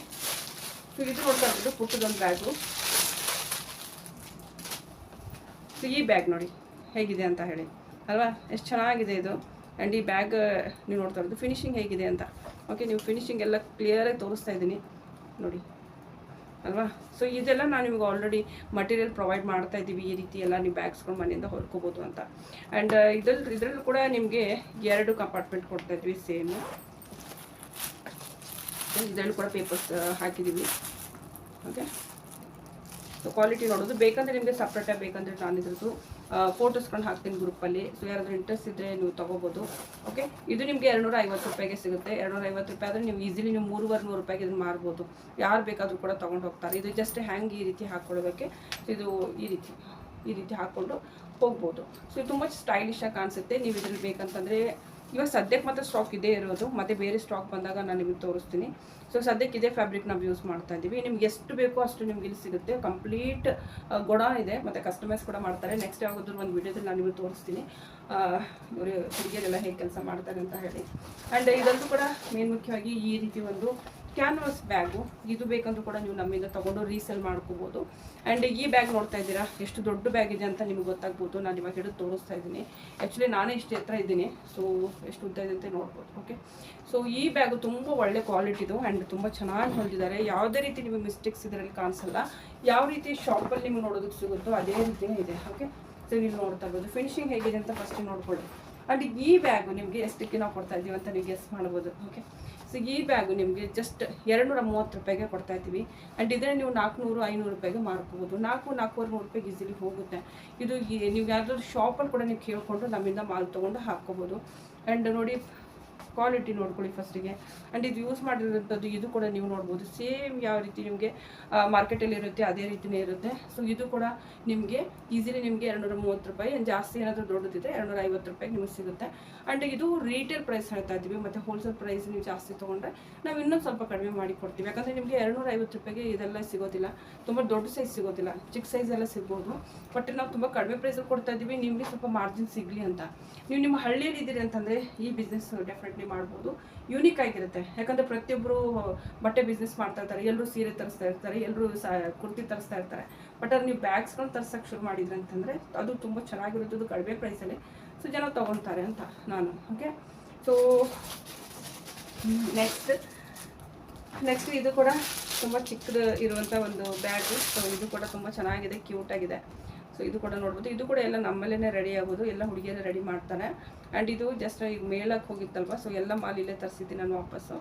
ಸೊ ಇದು ನೋಡ್ತಾ ಇರೋದು ಪುಟ್ಟದೊಂದು ಬ್ಯಾಗು. ಸೊ ಈ ಬ್ಯಾಗ್ ನೋಡಿ ಹೇಗಿದೆ ಅಂತ ಹೇಳಿ ಅಲ್ವಾ, ಎಷ್ಟು ಚೆನ್ನಾಗಿದೆ ಇದು. ಆ್ಯಂಡ್ ಈ ಬ್ಯಾಗ್ ನೀವು ನೋಡ್ತಾ ಇರೋದು ಫಿನಿಶಿಂಗ್ ಹೇಗಿದೆ ಅಂತ. ಓಕೆ, ನೀವು ಫಿನಿಶಿಂಗ್ ಎಲ್ಲ ಕ್ಲಿಯರಾಗಿ ತೋರಿಸ್ತಾ ಇದ್ದೀನಿ ನೋಡಿ ಅಲ್ವಾ. ಸೊ ಇದೆಲ್ಲ ನಾನು ನಿಮಗೆ ಆಲ್ರೆಡಿ ಮಟೀರಿಯಲ್ ಪ್ರೊವೈಡ್ ಮಾಡ್ತಾ ಇದ್ದೀವಿ. ಈ ರೀತಿ ಎಲ್ಲ ನೀವು ಬ್ಯಾಗ್ಸ್ಗಳು ಮನೆಯಿಂದ ಹೊರ್ಕೋಬೋದು ಅಂತ. ಆ್ಯಂಡ್ ಇದರಲ್ಲೂ ಕೂಡ ನಿಮಗೆ 2 ಕಂಪಾರ್ಟ್ಮೆಂಟ್ ಕೊಡ್ತಾ ಇದ್ವಿ ಸೇಮು. ಇದರಲ್ಲೂ ಕೂಡ ಪೇಪರ್ಸ್ ಹಾಕಿದ್ದೀವಿ. ಓಕೆ, ಸೊ ಕ್ವಾಲಿಟಿ ನೋಡೋದು ಬೇಕಂದರೆ ನಿಮಗೆ ಸಪ್ರೇಟಾಗಿ ಬೇಕಂದರೆ ನಾನು ಇದ್ರದ್ದು ಫೋಟೋಸ್ಕೊಂಡು ಹಾಕ್ತೀನಿ ಗ್ರೂಪಲ್ಲಿ. ಸೊ ಯಾರಾದರೂ ಇಂಟ್ರೆಸ್ಟ್ ಇದ್ದರೆ ನೀವು ತೊಗೋಬೋದು. ಓಕೆ, ಇದು ನಿಮಗೆ 250 ರೂಪಾಯಿಗೆ ಸಿಗುತ್ತೆ. 250 ರೂಪಾಯಿ ಆದರೆ ನೀವು ಈಸಿಲಿ ನೀವು 300-400 ರೂಪಾಯಿಗೆ ಇದನ್ನು ಮಾರ್ಬೋದು. ಯಾರು ಬೇಕಾದರೂ ಕೂಡ ತೊಗೊಂಡು ಹೋಗ್ತಾರೆ. ಇದು ಜಸ್ಟ್ ಹ್ಯಾಂಗ್ ಈ ರೀತಿ ಹಾಕ್ಕೊಳ್ಳೋದಕ್ಕೆ. ಇದು ಈ ರೀತಿ ಹಾಕ್ಕೊಂಡು ಹೋಗ್ಬೋದು. ಸೊ ಇದು ತುಂಬ ಸ್ಟೈಲಿಶಾಗಿ ಕಾಣಿಸುತ್ತೆ. ನೀವು ಇದ್ರಲ್ಲಿ ಬೇಕಂತಂದರೆ ಇವಾಗ ಸದ್ಯಕ್ಕೆ ಮಾತ್ರ ಸ್ಟಾಕ್ ಇದೇ ಇರೋದು, ಮತ್ತು ಬೇರೆ ಸ್ಟಾಕ್ ಬಂದಾಗ ನಾನು ನಿಮಗೆ ತೋರಿಸ್ತೀನಿ. ಸೊ ಸದ್ಯಕ್ಕೆ ಇದೇ ಫ್ಯಾಬ್ರಿಕ್ ನಾವು ಯೂಸ್ ಮಾಡ್ತಾ ಇದ್ದೀವಿ. ನಿಮ್ಗೆ ಎಷ್ಟು ಬೇಕೋ ಅಷ್ಟು ನಿಮ್ಗೆ ಇಲ್ಲಿ ಸಿಗುತ್ತೆ. ಕಂಪ್ಲೀಟ್ ಗೋಡೌನ್ ಇದೆ, ಮತ್ತು ಕಸ್ಟಮೈಸ್ ಕೂಡ ಮಾಡ್ತಾರೆ. ನೆಕ್ಸ್ಟ್ ಯಾವುದಾದ್ರೂ ಒಂದು ವಿಡಿಯೋದಲ್ಲಿ ನಾನು ನಿಮಗೆ ತೋರಿಸ್ತೀನಿ ಹುಡುಗಿಯರೆಲ್ಲ ಹೇಗೆ ಕೆಲಸ ಮಾಡ್ತಾರೆ ಅಂತ ಹೇಳಿ. ಆ್ಯಂಡ್ ಇದರಲ್ಲೂ ಕೂಡ ಮೇನ್ ಮುಖ್ಯವಾಗಿ ಈ ರೀತಿ ಒಂದು ಕ್ಯಾನ್ವಾಸ್ ಬ್ಯಾಗು. ಇದು ಬೇಕಂದ್ರೂ ಕೂಡ ನೀವು ನಮ್ಮಿಂದ ತೊಗೊಂಡು ರೀಸೇಲ್ ಮಾಡ್ಕೋಬೋದು. ಆ್ಯಂಡ್ ಈ ಬ್ಯಾಗ್ ನೋಡ್ತಾ ಇದ್ದೀರಾ ಎಷ್ಟು ದೊಡ್ಡ ಬ್ಯಾಗ್ ಇದೆ ಅಂತ ನಿಮ್ಗೆ ಗೊತ್ತಾಗ್ಬೋದು. ನಾನು ಇವಾಗ ಹಿಡಿದು ತೋರಿಸ್ತಾ ಇದ್ದೀನಿ. ಆ್ಯಕ್ಚುಲಿ ನಾನೇ ಇಷ್ಟು ಎತ್ತರ ಇದ್ದೀನಿ. ಸೊ ಎಷ್ಟು ಉದ್ದ ಇದೆ ಅಂತ ನೋಡ್ಬೋದು. ಓಕೆ, ಸೊ ಈ ಬ್ಯಾಗು ತುಂಬ ಒಳ್ಳೆ ಕ್ವಾಲಿಟಿದು ಆ್ಯಂಡ್ ತುಂಬ ಚೆನ್ನಾಗಿ ಹೊಲಿದಿದ್ದಾರೆ. ಯಾವುದೇ ರೀತಿ ನಿಮಗೆ ಮಿಸ್ಟೇಕ್ಸ್ ಇದರಲ್ಲಿ ಕಾಣಿಸಲ್ಲ. ಯಾವ ರೀತಿ ಶಾಪಲ್ಲಿ ನಿಮ್ಗೆ ನೋಡೋದಕ್ಕೆ ಸಿಗುತ್ತೋ ಅದೇ ರೀತಿಯೇ ಇದೆ. ಓಕೆ, ಸೊ ನೀವು ನೋಡ್ತಾ ಇರ್ಬೋದು ಫಿನಿಶಿಂಗ್ ಹೇಗಿದೆ ಅಂತ ಫಸ್ಟ್ ನೋಡ್ಕೊಳ್ಳಿ. ಆ್ಯಂಡ್ ಈ ಬ್ಯಾಗು ನಿಮಗೆ ಎಷ್ಟಕ್ಕೆ ನಾವು ಕೊಡ್ತಾ ಇದ್ದೀವಿ ಅಂತ ನೀವು ಗೆಸ್ ಮಾಡ್ಬೋದು. ಓಕೆ, ಸೊ ಈ ಬ್ಯಾಗು ನಿಮಗೆ ಜಸ್ಟ್ 230 ರೂಪಾಯಿಗೆ ಕೊಡ್ತಾ ಇದ್ದೀವಿ. ಆ್ಯಂಡ್ ಇದನ್ನು ನೀವು 400-500 ರೂಪಾಯಿಗೆ ಮಾರ್ಕೋಬೋದು. 400-450 ರೂಪಾಯಿಗೆ ಈಸಿಲಿ ಹೋಗುತ್ತೆ. ಇದು ನೀವು ಯಾವುದಾದ್ರು ಶಾಪಲ್ಲಿ ಕೂಡ ನೀವು ಕೇಳಿಕೊಂಡು ನಮ್ಮಿಂದ ಮಾಲ್ ತೊಗೊಂಡು ಹಾಕ್ಕೋಬೋದು. ಆ್ಯಂಡ್ ನೋಡಿ ಕ್ವಾಲಿಟಿ ನೋಡ್ಕೊಳ್ಳಿ ಫಸ್ಟಿಗೆ. ಆ್ಯಂಡ್ ಇದು ಯೂಸ್ ಮಾಡಿರೋಂಥದ್ದು ಇದು ಕೂಡ ನೀವು ನೋಡ್ಬೋದು. ಸೇಮ್ ಯಾವ ರೀತಿ ನಿಮಗೆ ಮಾರ್ಕೆಟಲ್ಲಿ ಇರುತ್ತೆ ಅದೇ ರೀತಿಯೇ ಇರುತ್ತೆ. ಸೊ ಇದು ಕೂಡ ನಿಮಗೆ ಈಸಿಲಿ ನಿಮಗೆ 230 ರೂಪಾಯಿ, ಜಾಸ್ತಿ ಏನಾದರೂ ದೊಡ್ಡದಿದೆ 250 ರೂಪಾಯಿಗೆ ನಿಮಗೆ ಸಿಗುತ್ತೆ. ಆ್ಯಂಡ್ ಇದು ರೀಟೇಲ್ ಪ್ರೈಸ್ ಹೇಳ್ತಾ ಇದ್ದೀವಿ. ಮತ್ತು ಹೋಲ್ಸೇಲ್ ಪ್ರೈಸ್ ನೀವು ಜಾಸ್ತಿ ತೊಗೊಂಡ್ರೆ ನಾವು ಇನ್ನೊಂದು ಸ್ವಲ್ಪ ಕಡಿಮೆ ಮಾಡಿ ಕೊಡ್ತೀವಿ. ಯಾಕಂದರೆ ನಿಮಗೆ 250 ರೂಪಾಯಿಗೆ ಇದೆಲ್ಲ ಸಿಗೋದಿಲ್ಲ. ತುಂಬ ದೊಡ್ಡ ಸೈಜ್ ಸಿಗೋದಿಲ್ಲ, ಚಿಕ್ಕ ಸೈಜ್ ಎಲ್ಲ ಸಿಗ್ಬೋದು. ಬಟ್ ನಾವು ತುಂಬ ಕಡಿಮೆ ಪ್ರೈಸಲ್ಲಿ ಕೊಡ್ತಾ ಇದ್ದೀವಿ, ನಿಮಗೆ ಸ್ವಲ್ಪ ಮಾರ್ಜಿನ್ ಸಿಗಲಿ ಅಂತ. ನೀವು ನಿಮ್ಮ ಹಳ್ಳಿಯಲ್ಲಿ ಇದ್ದೀರಿ ಅಂತಂದರೆ ಈ ಬಿಸ್ನೆಸ್ ಡೆಫಿನೆಟ್ಲಿ ಮಾಡ್ಬೋದು. ಯೂನಿಕ್ ಆಗಿರುತ್ತೆ. ಯಾಕಂದರೆ ಪ್ರತಿಯೊಬ್ಬರು ಬಟ್ಟೆ ಬಿಸ್ನೆಸ್ ಮಾಡ್ತಾ ಇರ್ತಾರೆ. ಎಲ್ಲರೂ ಸೀರೆ ತರಿಸ್ತಾ ಇರ್ತಾರೆ, ಎಲ್ಲರೂ ಕುರ್ತಿ ತರಿಸ್ತಾ ಇರ್ತಾರೆ. ಬಟ್ ಅದು ನೀವು ಬ್ಯಾಗ್ಸ್ಕೊಂಡು ತರ್ಸೋಕ್ಕೆ ಶುರು ಮಾಡಿದ್ರೆ ಅಂತಂದರೆ ಅದು ತುಂಬ ಚೆನ್ನಾಗಿರುತ್ತೆ, ಕಡಿಮೆ ಪ್ರೈಸಲ್ಲಿ. ಸೊ ಜನ ತೊಗೊತಾರೆ ಅಂತ ನಾನು. ಓಕೆ, ಸೊ ನೆಕ್ಸ್ಟ್ ಇದು ಕೂಡ ತುಂಬ ಚಿಕ್ಕದು ಇರುವಂಥ ಒಂದು ಬ್ಯಾಗು. ಸೊ ಇದು ಕೂಡ ತುಂಬ ಚೆನ್ನಾಗಿದೆ, ಕ್ಯೂಟಾಗಿದೆ. ಸೊ ಇದು ಕೂಡ ನೋಡ್ಬೋದು. ಇದು ಕೂಡ ಎಲ್ಲ ನಮ್ಮಲ್ಲೇ ರೆಡಿ ಆಗೋದು, ಎಲ್ಲ ಹುಡುಗಿಯರೇ ರೆಡಿ ಮಾಡ್ತಾರೆ. ಆ್ಯಂಡ್ ಇದು ಜಸ್ಟ್ ಈಗ ಮೇಲಕ್ಕೆ ಹೋಗಿತ್ತಲ್ವ, ಸೊ ಎಲ್ಲ ಮಾಲ್ ಇಲ್ಲೇ ತರಿಸಿದ್ದೀನಿ ನಾನು ವಾಪಸ್ಸು.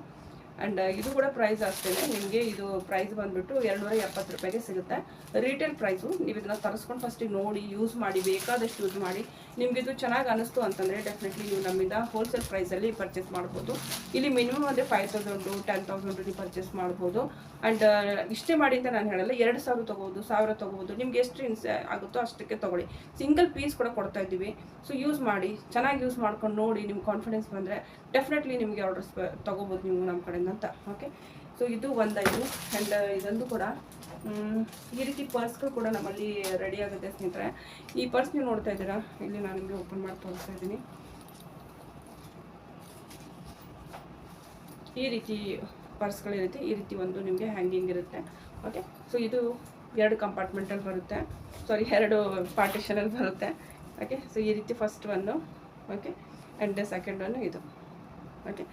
ಆ್ಯಂಡ್ ಇದು ಕೂಡ ಪ್ರೈಸ್ ಅಷ್ಟೇ, ನಿಮಗೆ ಇದು ಪ್ರೈಸ್ ಬಂದುಬಿಟ್ಟು 270 ರೂಪಾಯಿಗೆ ಸಿಗುತ್ತೆ ರೀಟೇಲ್ ಪ್ರೈಸು. ನೀವು ಇದನ್ನು ತರಿಸ್ಕೊಂಡು ಫಸ್ಟಿಗೆ ನೋಡಿ ಯೂಸ್ ಮಾಡಿ, ಬೇಕಾದಷ್ಟು ಯೂಸ್ ಮಾಡಿ. ನಿಮ್ಗೆ ಇದು ಚೆನ್ನಾಗಿ ಅನ್ನಿಸ್ತು ಅಂತಂದರೆ ಡೆಫಿನೆಟ್ಲಿ ನೀವು ನಮ್ಮಿಂದ ಹೋಲ್ಸೇಲ್ ಪ್ರೈಸಲ್ಲಿ ಪರ್ಚೇಸ್ ಮಾಡ್ಬೋದು. ಇಲ್ಲಿ ಮಿನಿಮಮ್ ಅಂದರೆ 5000 10,000 ನೀವು ಪರ್ಚೇಸ್ ಮಾಡ್ಬೋದು. ಆ್ಯಂಡ್ ಇಷ್ಟೇ ಮಾಡಿ ಅಂತ ನಾನು ಹೇಳಲ್ಲ, 2000 ತೊಗೋಬೋದು, 1000 ತೊಗೋಬೋದು, ನಿಮ್ಗೆ ಎಷ್ಟು ಆಗುತ್ತೋ ಅಷ್ಟಕ್ಕೆ ತೊಗೊಳ್ಳಿ. ಸಿಂಗಲ್ ಪೀಸ್ ಕೂಡ ಕೊಡ್ತಾ ಇದ್ದೀವಿ. ಸೊ ಯೂಸ್ ಮಾಡಿ, ಚೆನ್ನಾಗಿ ಯೂಸ್ ಮಾಡ್ಕೊಂಡು ನೋಡಿ, ನಿಮ್ಗೆ ಕಾನ್ಫಿಡೆನ್ಸ್ ಬಂದರೆ ಡೆಫಿನೆಟ್ಲಿ ನಿಮಗೆ ಆರ್ಡರ್ಸ್ ತೊಗೋಬೋದು ನೀವು ನಮ್ಮ ಕಡೆಯಿಂದ ಅಂತ. ಓಕೆ, ಸೊ ಇದು ಒಂದಾಯಿತು. ಆ್ಯಂಡ್ ಇದೊಂದು ಕೂಡ ಈ ರೀತಿ ಪರ್ಸ್ಗಳು ಕೂಡ ನಮ್ಮಲ್ಲಿ ರೆಡಿ ಆಗುತ್ತೆ ಸ್ನೇಹಿತರೆ. ಈ ಪರ್ಸ್ ನೀವು ನೋಡ್ತಾ ಇದ್ದೀರಾ, ಇಲ್ಲಿ ನಾನು ನಿಮಗೆ ಓಪನ್ ಮಾಡಿ ತೋರಿಸ್ತಾ ಇದ್ದೀನಿ. ಈ ರೀತಿ ಪರ್ಸ್ಗಳಿರುತ್ತೆ, ಈ ರೀತಿ ಒಂದು ನಿಮಗೆ ಹ್ಯಾಂಗಿಂಗ್ ಇರುತ್ತೆ. ಓಕೆ, ಸೊ ಇದು 2 ಕಂಪಾರ್ಟ್ಮೆಂಟಲ್ಲಿ ಬರುತ್ತೆ, ಸಾರಿ 2 ಪಾರ್ಟಿಷನಲ್ಲಿ ಬರುತ್ತೆ. ಓಕೆ, ಸೊ ಈ ರೀತಿ ಫಸ್ಟ್ ಒಂದು, ಓಕೆ, ಆ್ಯಂಡ್ ಸೆಕೆಂಡ್ ಒನ್ ಇದು. ಓಕೆ,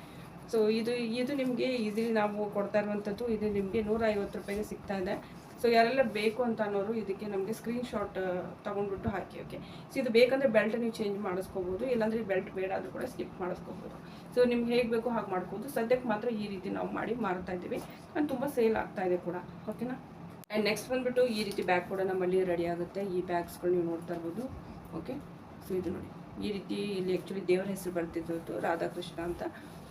ಸೊ ಇದು ನಿಮಗೆ ಈಸಿಲಿ ನಾವು ಕೊಡ್ತಾ ಇರುವಂಥದ್ದು. ಇದು ನಿಮಗೆ 150 ರೂಪಾಯಿಗೆ ಸಿಗ್ತಾ ಇದೆ. ಸೊ ಯಾರೆಲ್ಲ ಬೇಕು ಅಂತ ಅನ್ನೋರು ಇದಕ್ಕೆ ನಮಗೆ ಸ್ಕ್ರೀನ್ಶಾಟ್ ತೊಗೊಂಡ್ಬಿಟ್ಟು ಹಾಕಿ. ಓಕೆ, ಸೊ ಇದು ಬೇಕಂದರೆ ಬೆಲ್ಟ್ ನೀವು ಚೇಂಜ್ ಮಾಡಿಸ್ಕೋಬೋದು, ಇಲ್ಲಾಂದರೆ ಬೆಲ್ಟ್ ಬೇಡ ಆದರೂ ಕೂಡ ಸ್ಕಿಪ್ ಮಾಡಿಸ್ಕೋಬೋದು. ಸೊ ನಿಮ್ಗೆ ಹೇಗೆ ಬೇಕೋ ಹಾಗೆ ಮಾಡ್ಬೋದು. ಸದ್ಯಕ್ಕೆ ಮಾತ್ರ ಈ ರೀತಿ ನಾವು ಮಾಡಿ ಮಾರ್ತಾ ಇದ್ದೀವಿ, ನಾನು ತುಂಬ ಸೇಲ್ ಆಗ್ತಾ ಇದೆ ಕೂಡ. ಓಕೆನಾ, ಆ್ಯಂಡ್ ನೆಕ್ಸ್ಟ್ ಬಂದುಬಿಟ್ಟು ಈ ರೀತಿ ಬ್ಯಾಗ್ ಕೂಡ ನಮ್ಮಲ್ಲಿ ರೆಡಿ ಆಗುತ್ತೆ. ಈ ಬ್ಯಾಗ್ಸ್ಗಳು ನೀವು ನೋಡ್ತಾ ಇರ್ಬೋದು. ಓಕೆ, ಸೊ ಇದು ನೋಡಿ, ಈ ರೀತಿ ಇಲ್ಲಿ ಆ್ಯಕ್ಚುಲಿ ದೇವರ ಹೆಸರು ಬರ್ತಿದ್ದು ರಾಧಾಕೃಷ್ಣ ಅಂತ.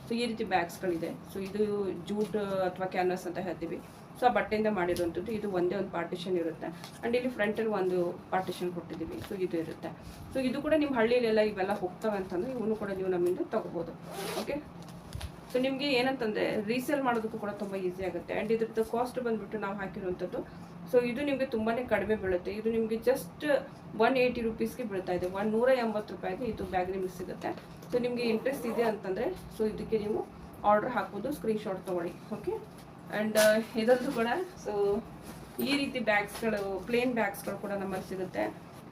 ಸೊ ಈ ರೀತಿ ಬ್ಯಾಗ್ಸ್ಗಳಿದೆ. ಸೊ ಇದು ಜೂಟ್ ಅಥವಾ ಕ್ಯಾನ್ವಾಸ್ ಅಂತ ಹೇಳ್ತೀವಿ. ಸೊ ಆ ಬಟ್ಟೆಯಿಂದ ಮಾಡಿರುವಂಥದ್ದು. ಇದು ಒಂದೇ ಒಂದು ಪಾರ್ಟಿಷನ್ ಇರುತ್ತೆ, ಆ್ಯಂಡ್ ಇಲ್ಲಿ ಫ್ರಂಟಲ್ಲಿ ಒಂದು ಪಾರ್ಟಿಷನ್ ಕೊಟ್ಟಿದ್ದೀವಿ. ಸೊ ಇದು ಇರುತ್ತೆ. ಸೊ ಇದು ಕೂಡ ನಿಮ್ಮ ಹಳ್ಳಿಯಲ್ಲೆಲ್ಲ ಇವೆಲ್ಲ ಹೋಗ್ತವೆ ಅಂತಂದರೆ ಇವನು ಕೂಡ ನೀವು ನಮ್ಮಿಂದ ತೊಗೋಬೋದು. ಓಕೆ, ಸೊ ನಿಮಗೆ ಏನಂತಂದರೆ ರೀಸೇಲ್ ಮಾಡೋದಕ್ಕೂ ಕೂಡ ತುಂಬ ಈಸಿ ಆಗುತ್ತೆ. ಆ್ಯಂಡ್ ಇದ್ರದ್ದು ಕಾಸ್ಟ್ ಬಂದುಬಿಟ್ಟು ನಾವು ಹಾಕಿರುವಂಥದ್ದು. ಸೊ ಇದು ನಿಮಗೆ ತುಂಬಾ ಕಡಿಮೆ ಬೀಳುತ್ತೆ. ಇದು ನಿಮಗೆ ಜಸ್ಟ್ 180 ರೂಪೀಸ್ಗೆ ಬೀಳ್ತಾ ಇದೆ. 180 ರೂಪಾಯಿಗೆ ಇದು ಬ್ಯಾಗ್ ನಿಮಗೆ ಸಿಗುತ್ತೆ. ಸೊ ನಿಮಗೆ ಇಂಟ್ರೆಸ್ಟ್ ಇದೆ ಅಂತಂದರೆ ಸೊ ಇದಕ್ಕೆ ನೀವು ಆರ್ಡರ್ ಹಾಕ್ಬೋದು, ಸ್ಕ್ರೀನ್ಶಾಟ್ ತೊಗೊಳ್ಳಿ. ಓಕೆ, ಆ್ಯಂಡ್ ಇದೊಂದು ಕೂಡ ಸೊ ಈ ರೀತಿ ಬ್ಯಾಗ್ಸ್ಗಳು, ಪ್ಲೇನ್ ಬ್ಯಾಗ್ಸ್ಗಳು ಕೂಡ ನಮ್ಮಲ್ಲಿ ಸಿಗುತ್ತೆ.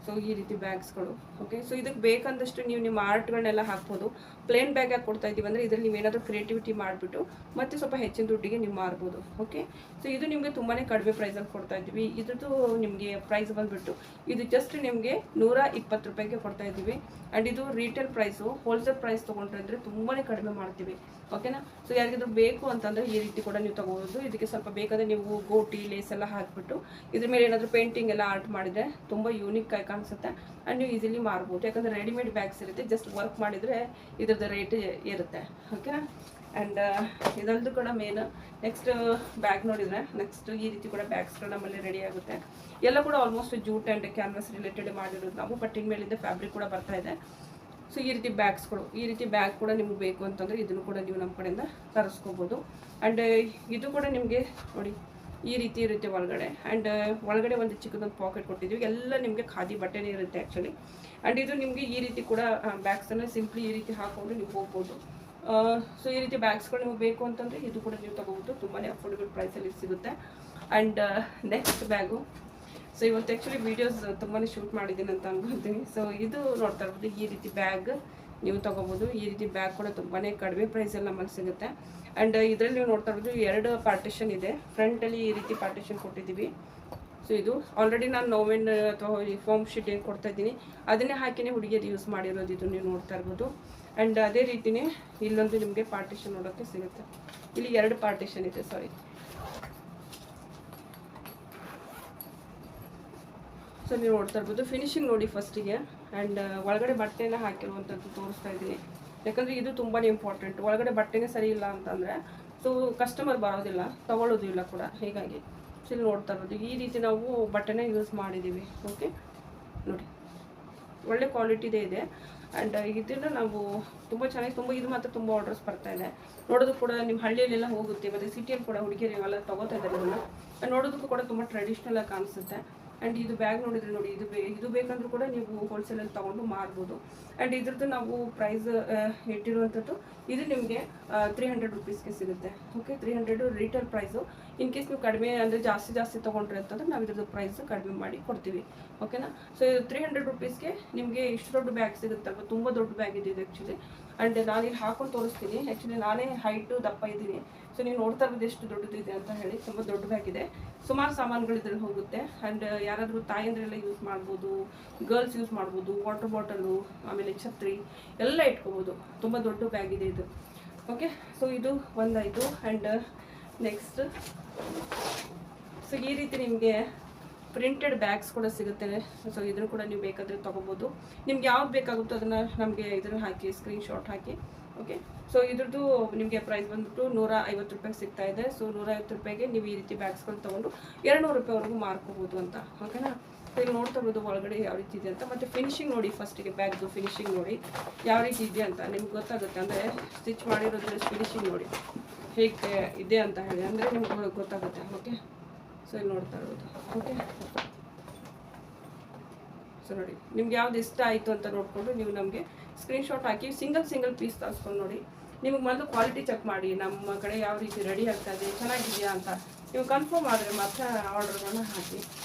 ಸೊ ಈ ರೀತಿ ಬ್ಯಾಗ್ಸ್ಗಳು. ಓಕೆ, ಸೊ ಇದಕ್ಕೆ ಬೇಕಂದಷ್ಟು ನೀವು ನಿಮ್ಮ ಆರ್ಟ್ಗಳನ್ನೆಲ್ಲ ಹಾಕ್ಬೋದು. ಪ್ಲೇನ್ ಬ್ಯಾಗ್ ಹಾಕಿ ಕೊಡ್ತಾ ಇದ್ದೀವಿ ಅಂದರೆ ಇದರಲ್ಲಿ ನೀವೇನಾದರೂ ಕ್ರಿಯೇಟಿವಿಟಿ ಮಾಡಿಬಿಟ್ಟು ಮತ್ತೆ ಸ್ವಲ್ಪ ಹೆಚ್ಚಿನ ದುಡ್ಡಿಗೆ ನೀವು ಮಾರ್ಬೋದು. ಓಕೆ, ಸೊ ಇದು ನಿಮಗೆ ತುಂಬಾ ಕಡಿಮೆ ಪ್ರೈಸಲ್ಲಿ ಕೊಡ್ತಾ ಇದ್ದೀವಿ. ಇದ್ರದ್ದು ನಿಮಗೆ ಪ್ರೈಸ್ ಬಂದುಬಿಟ್ಟು ಇದು ಜಸ್ಟ್ ನಿಮಗೆ 120 ರೂಪಾಯಿಗೆ ಕೊಡ್ತಾ ಇದ್ದೀವಿ. ಆ್ಯಂಡ್ ಇದು ರೀಟೇಲ್ ಪ್ರೈಸು. ಹೋಲ್ಸೇಲ್ ಪ್ರೈಸ್ ತೊಗೊಂಡ್ರೆ ಅಂದರೆ ತುಂಬಾ ಕಡಿಮೆ ಮಾಡ್ತೀವಿ. ಓಕೆನಾ, ಸೊ ಯಾರಿಗಾದ್ರೂ ಬೇಕು ಅಂತಂದರೆ ಈ ರೀತಿ ಕೂಡ ನೀವು ತೊಗೋಬೋದು. ಇದಕ್ಕೆ ಸ್ವಲ್ಪ ಬೇಕಾದರೆ ನೀವು ಗೋಟಿ ಲೇಸ್ ಎಲ್ಲ ಹಾಕಿಬಿಟ್ಟು ಇದ್ರ ಮೇಲೆ ಏನಾದರೂ ಪೇಂಟಿಂಗ್ ಎಲ್ಲ ಆರ್ಟ್ ಮಾಡಿದರೆ ತುಂಬ ಯೂನಿಕ್ ಆಗಿ ಕಾಣಿಸುತ್ತೆ. ಆ್ಯಂಡ್ ನೀವು ಈಸಿಲಿ ಮಾರ್ಬೋದು. ಯಾಕಂದರೆ ರೆಡಿಮೇಡ್ ಬ್ಯಾಗ್ಸ್ ಇರುತ್ತೆ, ಜಸ್ಟ್ ವರ್ಕ್ ಮಾಡಿದರೆ ಇದ್ರದ್ದು ರೇಟ್ ಇರುತ್ತೆ. ಓಕೆನಾ, ಆ್ಯಂಡ್ ಇದೊಂದು ಕೂಡ ಮೇನ್. ನೆಕ್ಸ್ಟ್ ಬ್ಯಾಗ್ ನೋಡಿದರೆ ನೆಕ್ಸ್ಟ್ ಈ ರೀತಿ ಕೂಡ ಬ್ಯಾಗ್ಸ್ಗಳು ನಮ್ಮಲ್ಲಿ ರೆಡಿ ಆಗುತ್ತೆ. ಎಲ್ಲ ಕೂಡ almost jute and canvas related ಮಾಡಿರೋದು ನಾವು. ಬಟ್ ಇನ್ಮೇಲಿಂದ ಫ್ಯಾಬ್ರಿಕ್ ಕೂಡ ಬರ್ತಾ ಇದೆ. ಸೊ ಈ ರೀತಿ ಬ್ಯಾಗ್ಸ್ಗಳು, ಈ ರೀತಿ ಬ್ಯಾಗ್ ಕೂಡ ನಿಮ್ಗೆ ಬೇಕು ಅಂತಂದರೆ ಇದನ್ನು ಕೂಡ ನೀವು ನಮ್ಮ ಕಡೆಯಿಂದ ತರಿಸ್ಕೋಬೋದು. ಆ್ಯಂಡ್ ಇದು ಕೂಡ ನಿಮಗೆ ನೋಡಿ ಈ ರೀತಿ ಇರುತ್ತೆ ಒಳಗಡೆ. ಆ್ಯಂಡ್ ಒಳಗಡೆ ಒಂದು ಚಿಕ್ಕದೊಂದು ಪಾಕೆಟ್ ಕೊಟ್ಟಿದ್ದೀವಿ. ಎಲ್ಲ ನಿಮಗೆ ಖಾದಿ ಬಟ್ಟೆನೇ ಇರುತ್ತೆ ಆ್ಯಕ್ಚುಲಿ. ಆ್ಯಂಡ್ ಇದು ನಿಮಗೆ ಈ ರೀತಿ ಕೂಡ ಬ್ಯಾಗ್ಸನ್ನು ಸಿಂಪ್ಲಿ ಈ ರೀತಿ ಹಾಕ್ಕೊಂಡು ನೀವು ಹೋಗ್ಬೋದು. ಸೊ ಈ ರೀತಿ ಬ್ಯಾಗ್ಸ್ಗಳು ನಿಮಗೆ ಬೇಕು ಅಂತಂದರೆ ಇದು ಕೂಡ ನೀವು ತೊಗೋಬೋದು. ತುಂಬಾ ಅಫೋರ್ಡಬಲ್ ಪ್ರೈಸಲ್ಲಿ ಸಿಗುತ್ತೆ. And next bag. ಸೊ ಇವತ್ತು ಆ್ಯಕ್ಚುಲಿ ವೀಡಿಯೋಸ್ ತುಂಬಾ ಶೂಟ್ ಮಾಡಿದ್ದೀನಿ ಅಂತ ಅನ್ಕೊಳ್ತೀನಿ. ಸೊ ಇದು ನೋಡ್ತಾ ಇರ್ಬೋದು, ಈ ರೀತಿ ಬ್ಯಾಗ್ ನೀವು ತೊಗೋಬೋದು. ಈ ರೀತಿ ಬ್ಯಾಗ್ ಕೂಡ ತುಂಬಾ ಕಡಿಮೆ ಪ್ರೈಸಲ್ಲಿ ನಮ್ಮಲ್ಲಿ ಸಿಗುತ್ತೆ. ಆ್ಯಂಡ್ ಇದರಲ್ಲಿ ನೀವು ನೋಡ್ತಾ ಇರ್ಬೋದು 2 ಪಾರ್ಟಿಷನ್ ಇದೆ. ಫ್ರಂಟಲ್ಲಿ ಈ ರೀತಿ ಪಾರ್ಟಿಷನ್ ಕೊಟ್ಟಿದ್ದೀವಿ. ಸೊ ಇದು ಆಲ್ರೆಡಿ ನಾನು ನೋವೆನ್ ಅಥವಾ ಫೋಮ್ ಶೀಟ್ ಏನು ಕೊಡ್ತಾ ಇದ್ದೀನಿ ಅದನ್ನೇ ಹಾಕಿನೇ ಹುಡುಗಿಯರು ಯೂಸ್ ಮಾಡಿರೋದು. ಇದು ನೀವು ನೋಡ್ತಾ ಇರ್ಬೋದು. ಆ್ಯಂಡ್ ಅದೇ ರೀತಿಯೇ ಇಲ್ಲೊಂದು ನಿಮಗೆ ಪಾರ್ಟಿಷನ್ ನೋಡೋಕ್ಕೆ ಸಿಗುತ್ತೆ. ಇಲ್ಲಿ 2 ಪಾರ್ಟಿಷನ್ ಇದೆ, ಸಾರಿ. ಸೊ ನೀವು ನೋಡ್ತಾ ಇರ್ಬೋದು. ಫಿನಿಶಿಂಗ್ ನೋಡಿ ಫಸ್ಟಿಗೆ. ಆ್ಯಂಡ್ ಒಳಗಡೆ ಬಟ್ಟೆನ ಹಾಕಿರುವಂಥದ್ದು ತೋರಿಸ್ತಾ ಇದ್ದೀನಿ. ಯಾಕಂದರೆ ಇದು ತುಂಬಾ ಇಂಪಾರ್ಟೆಂಟ್. ಒಳಗಡೆ ಬಟ್ಟೆನೇ ಸರಿ ಇಲ್ಲ ಅಂತಂದರೆ ಸೊ ಕಸ್ಟಮರ್ ಬರೋದಿಲ್ಲ, ತೊಗೊಳ್ಳೋದು ಇಲ್ಲ ಕೂಡ. ಹೀಗಾಗಿ ಸೊ ಇಲ್ಲಿ ನೋಡ್ತಾ ಇರ್ಬೋದು ಈ ರೀತಿ ನಾವು ಬಟ್ಟೆನ ಯೂಸ್ ಮಾಡಿದ್ದೀವಿ. ಓಕೆ, ನೋಡಿ ಒಳ್ಳೆ ಕ್ವಾಲಿಟಿದೇ ಇದೆ. ಆ್ಯಂಡ್ ಇದನ್ನು ನಾವು ತುಂಬ ಚೆನ್ನಾಗಿ ಇದು ಮಾತ್ರ ತುಂಬ ಆರ್ಡರ್ಸ್ ಬರ್ತಾ ಇದೆ. ನೋಡೋದು ಕೂಡ ನಿಮ್ಮ ಹಳ್ಳಿಯಲ್ಲೆಲ್ಲ ಹೋಗುತ್ತೆ, ಮತ್ತು ಸಿಟಿಯಲ್ಲಿ ಕೂಡ ಹುಡುಗಿಯರು ಇವೆಲ್ಲ ತೊಗೋತಾ ಇದ್ದಾರೆ. ಇದನ್ನು ನೋಡೋದಕ್ಕೂ ಕೂಡ ತುಂಬ ಟ್ರೆಡಿಷ್ನಲ್ ಆಗಿ ಕಾಣಿಸುತ್ತೆ. ಆ್ಯಂಡ್ ಇದು ಬ್ಯಾಗ್ ನೋಡಿದರೆ ನೋಡಿ, ಇದು ಬೇಕಂದ್ರೂ ಕೂಡ ನೀವು ಹೋಲ್ಸೇಲಲ್ಲಿ ತೊಗೊಂಡು ಮಾರ್ಬೋದು. ಆ್ಯಂಡ್ ಇದ್ರದ್ದು ನಾವು ಪ್ರೈಸ್ ಇಟ್ಟಿರುವಂಥದ್ದು ಇದು ನಿಮಗೆ 300 ರೂಪೀಸ್ಗೆ ಸಿಗುತ್ತೆ. Okay, 300 retail price. In case ನೀವು ಕಡಿಮೆ ಅಂದರೆ ಜಾಸ್ತಿ ತೊಗೊಂಡ್ರಿ ಅಂತಂದರೆ ನಾವು ಇದ್ರದ್ದು ಪ್ರೈಸ್ ಕಡಿಮೆ ಮಾಡಿ ಕೊಡ್ತೀವಿ. ಓಕೆನಾ, ಸೊ 300 ರೂಪೀಸ್ಗೆ ನಿಮಗೆ ಇಷ್ಟು ದೊಡ್ಡ ಬ್ಯಾಗ್ ಸಿಗುತ್ತಲ್ವ. ತುಂಬ ದೊಡ್ಡ ಬ್ಯಾಗ್ ಇದೆ ಇದು ಆ್ಯಕ್ಚುಲಿ. ಆ್ಯಂಡ್ ನಾನು ಇಲ್ಲಿ ಹಾಕೊಂಡು ತೋರಿಸ್ತೀನಿ. ಆ್ಯಕ್ಚುಲಿ ನಾನೇ ಹೈಟು ದಪ್ಪ ಇದ್ದೀನಿ. ಸೊ ನೀವು ನೋಡ್ತಾ ಇರೋದು ಎಷ್ಟು ದೊಡ್ಡದಿದೆ ಅಂತ ಹೇಳಿ. ತುಂಬ ದೊಡ್ಡ ಬ್ಯಾಗ್ ಇದೆ. ಸುಮಾರು ಸಾಮಾನುಗಳು ಇದ್ರಲ್ಲಿ ಹೋಗುತ್ತೆ. ಆ್ಯಂಡ್ ಯಾರಾದರೂ ತಾಯಂದ್ರೆಲ್ಲ ಯೂಸ್ ಮಾಡ್ಬೋದು, ಗರ್ಲ್ಸ್ ಯೂಸ್ ಮಾಡ್ಬೋದು. ವಾಟರ್ ಬಾಟಲು, ಆಮೇಲೆ ಛತ್ರಿ ಎಲ್ಲ ಇಟ್ಕೋಬೋದು. ತುಂಬ ದೊಡ್ಡ ಬ್ಯಾಗ್ ಇದೆ ಇದು. ಓಕೆ, ಸೊ ಇದು ಒಂದಾಯಿತು. ಆ್ಯಂಡ್ ನೆಕ್ಸ್ಟ್ ಸೊ ಈ ರೀತಿ ನಿಮಗೆ ಪ್ರಿಂಟೆಡ್ ಬ್ಯಾಗ್ಸ್ ಕೂಡ ಸಿಗುತ್ತೆ. ಸೊ ಇದನ್ನು ಕೂಡ ನೀವು ಬೇಕಾದರೆ ತೊಗೋಬೋದು. ನಿಮ್ಗೆ ಯಾವ್ದು ಬೇಕಾಗುತ್ತೋ ಅದನ್ನು ನಮಗೆ ಇದನ್ನು ಹಾಕಿ ಸ್ಕ್ರೀನ್ಶಾಟ್ ಹಾಕಿ. ಓಕೆ, ಸೊ ಇದ್ರದ್ದು ನಿಮಗೆ ಪ್ರೈಸ್ ಬಂದ್ಬಿಟ್ಟು 150 ರೂಪಾಯಿಗೆ ಸಿಗ್ತಾ ಇದೆ. ಸೊ 150 ರೂಪಾಯಿಗೆ ನೀವು ಈ ರೀತಿ ಬ್ಯಾಗ್ಸ್ಗಳು ತೊಗೊಂಡು 200 ರೂಪಾಯಿವರೆಗೂ ಮಾರ್ಕೋಬೋದು ಅಂತ. ಓಕೆನಾ? ಇಲ್ಲಿ ನೋಡ್ತಾ ಇರ್ಬೋದು ಒಳಗಡೆ ಯಾವ ರೀತಿ ಇದೆ ಅಂತ. ಮತ್ತು ಫಿನಿಶಿಂಗ್ ನೋಡಿ, ಫಸ್ಟಿಗೆ ಬ್ಯಾಗ್ದು ಫಿನಿಶಿಂಗ್ ನೋಡಿ ಯಾವ ರೀತಿ ಇದೆ ಅಂತ ನಿಮ್ಗೆ ಗೊತ್ತಾಗುತ್ತೆ. ಅಂದರೆ ಸ್ಟಿಚ್ ಮಾಡಿರೋದ್ರ ಫಿನಿಶಿಂಗ್ ನೋಡಿ ಹೇಗೆ ಇದೆ ಅಂತ ಹೇಳಿ, ಅಂದರೆ ನಿಮ್ಗೆ ಗೊತ್ತಾಗುತ್ತೆ. ಓಕೆ, ಸೊ ಇಲ್ಲಿ ನೋಡ್ತಾ ಇರ್ಬೋದು. ಓಕೆ, ಸೊ ನೋಡಿ ನಿಮ್ಗೆ ಯಾವ್ದು ಇಷ್ಟ ಆಯಿತು ಅಂತ ನೋಡಿಕೊಂಡು ನೀವು ನಮಗೆ ಸ್ಕ್ರೀನ್ಶಾಟ್ ಹಾಕಿ ಸಿಂಗಲ್ ಪೀಸ್ ತರಿಸ್ಕೊಂಡು ನೋಡಿ. ನಿಮಗೆ ಮೊದಲು ಕ್ವಾಲಿಟಿ ಚೆಕ್ ಮಾಡಿ, ನಮ್ಮ ಕಡೆ ಯಾವ ರೀತಿ ರೆಡಿ ಆಗ್ತಾ ಇದೆ, ಚೆನ್ನಾಗಿದೆಯಾ ಅಂತ ನೀವು ಕನ್ಫರ್ಮ್ ಆದರೆ ಮಾತ್ರ ಆರ್ಡರ್ಗಳನ್ನ ಹಾಕಿ.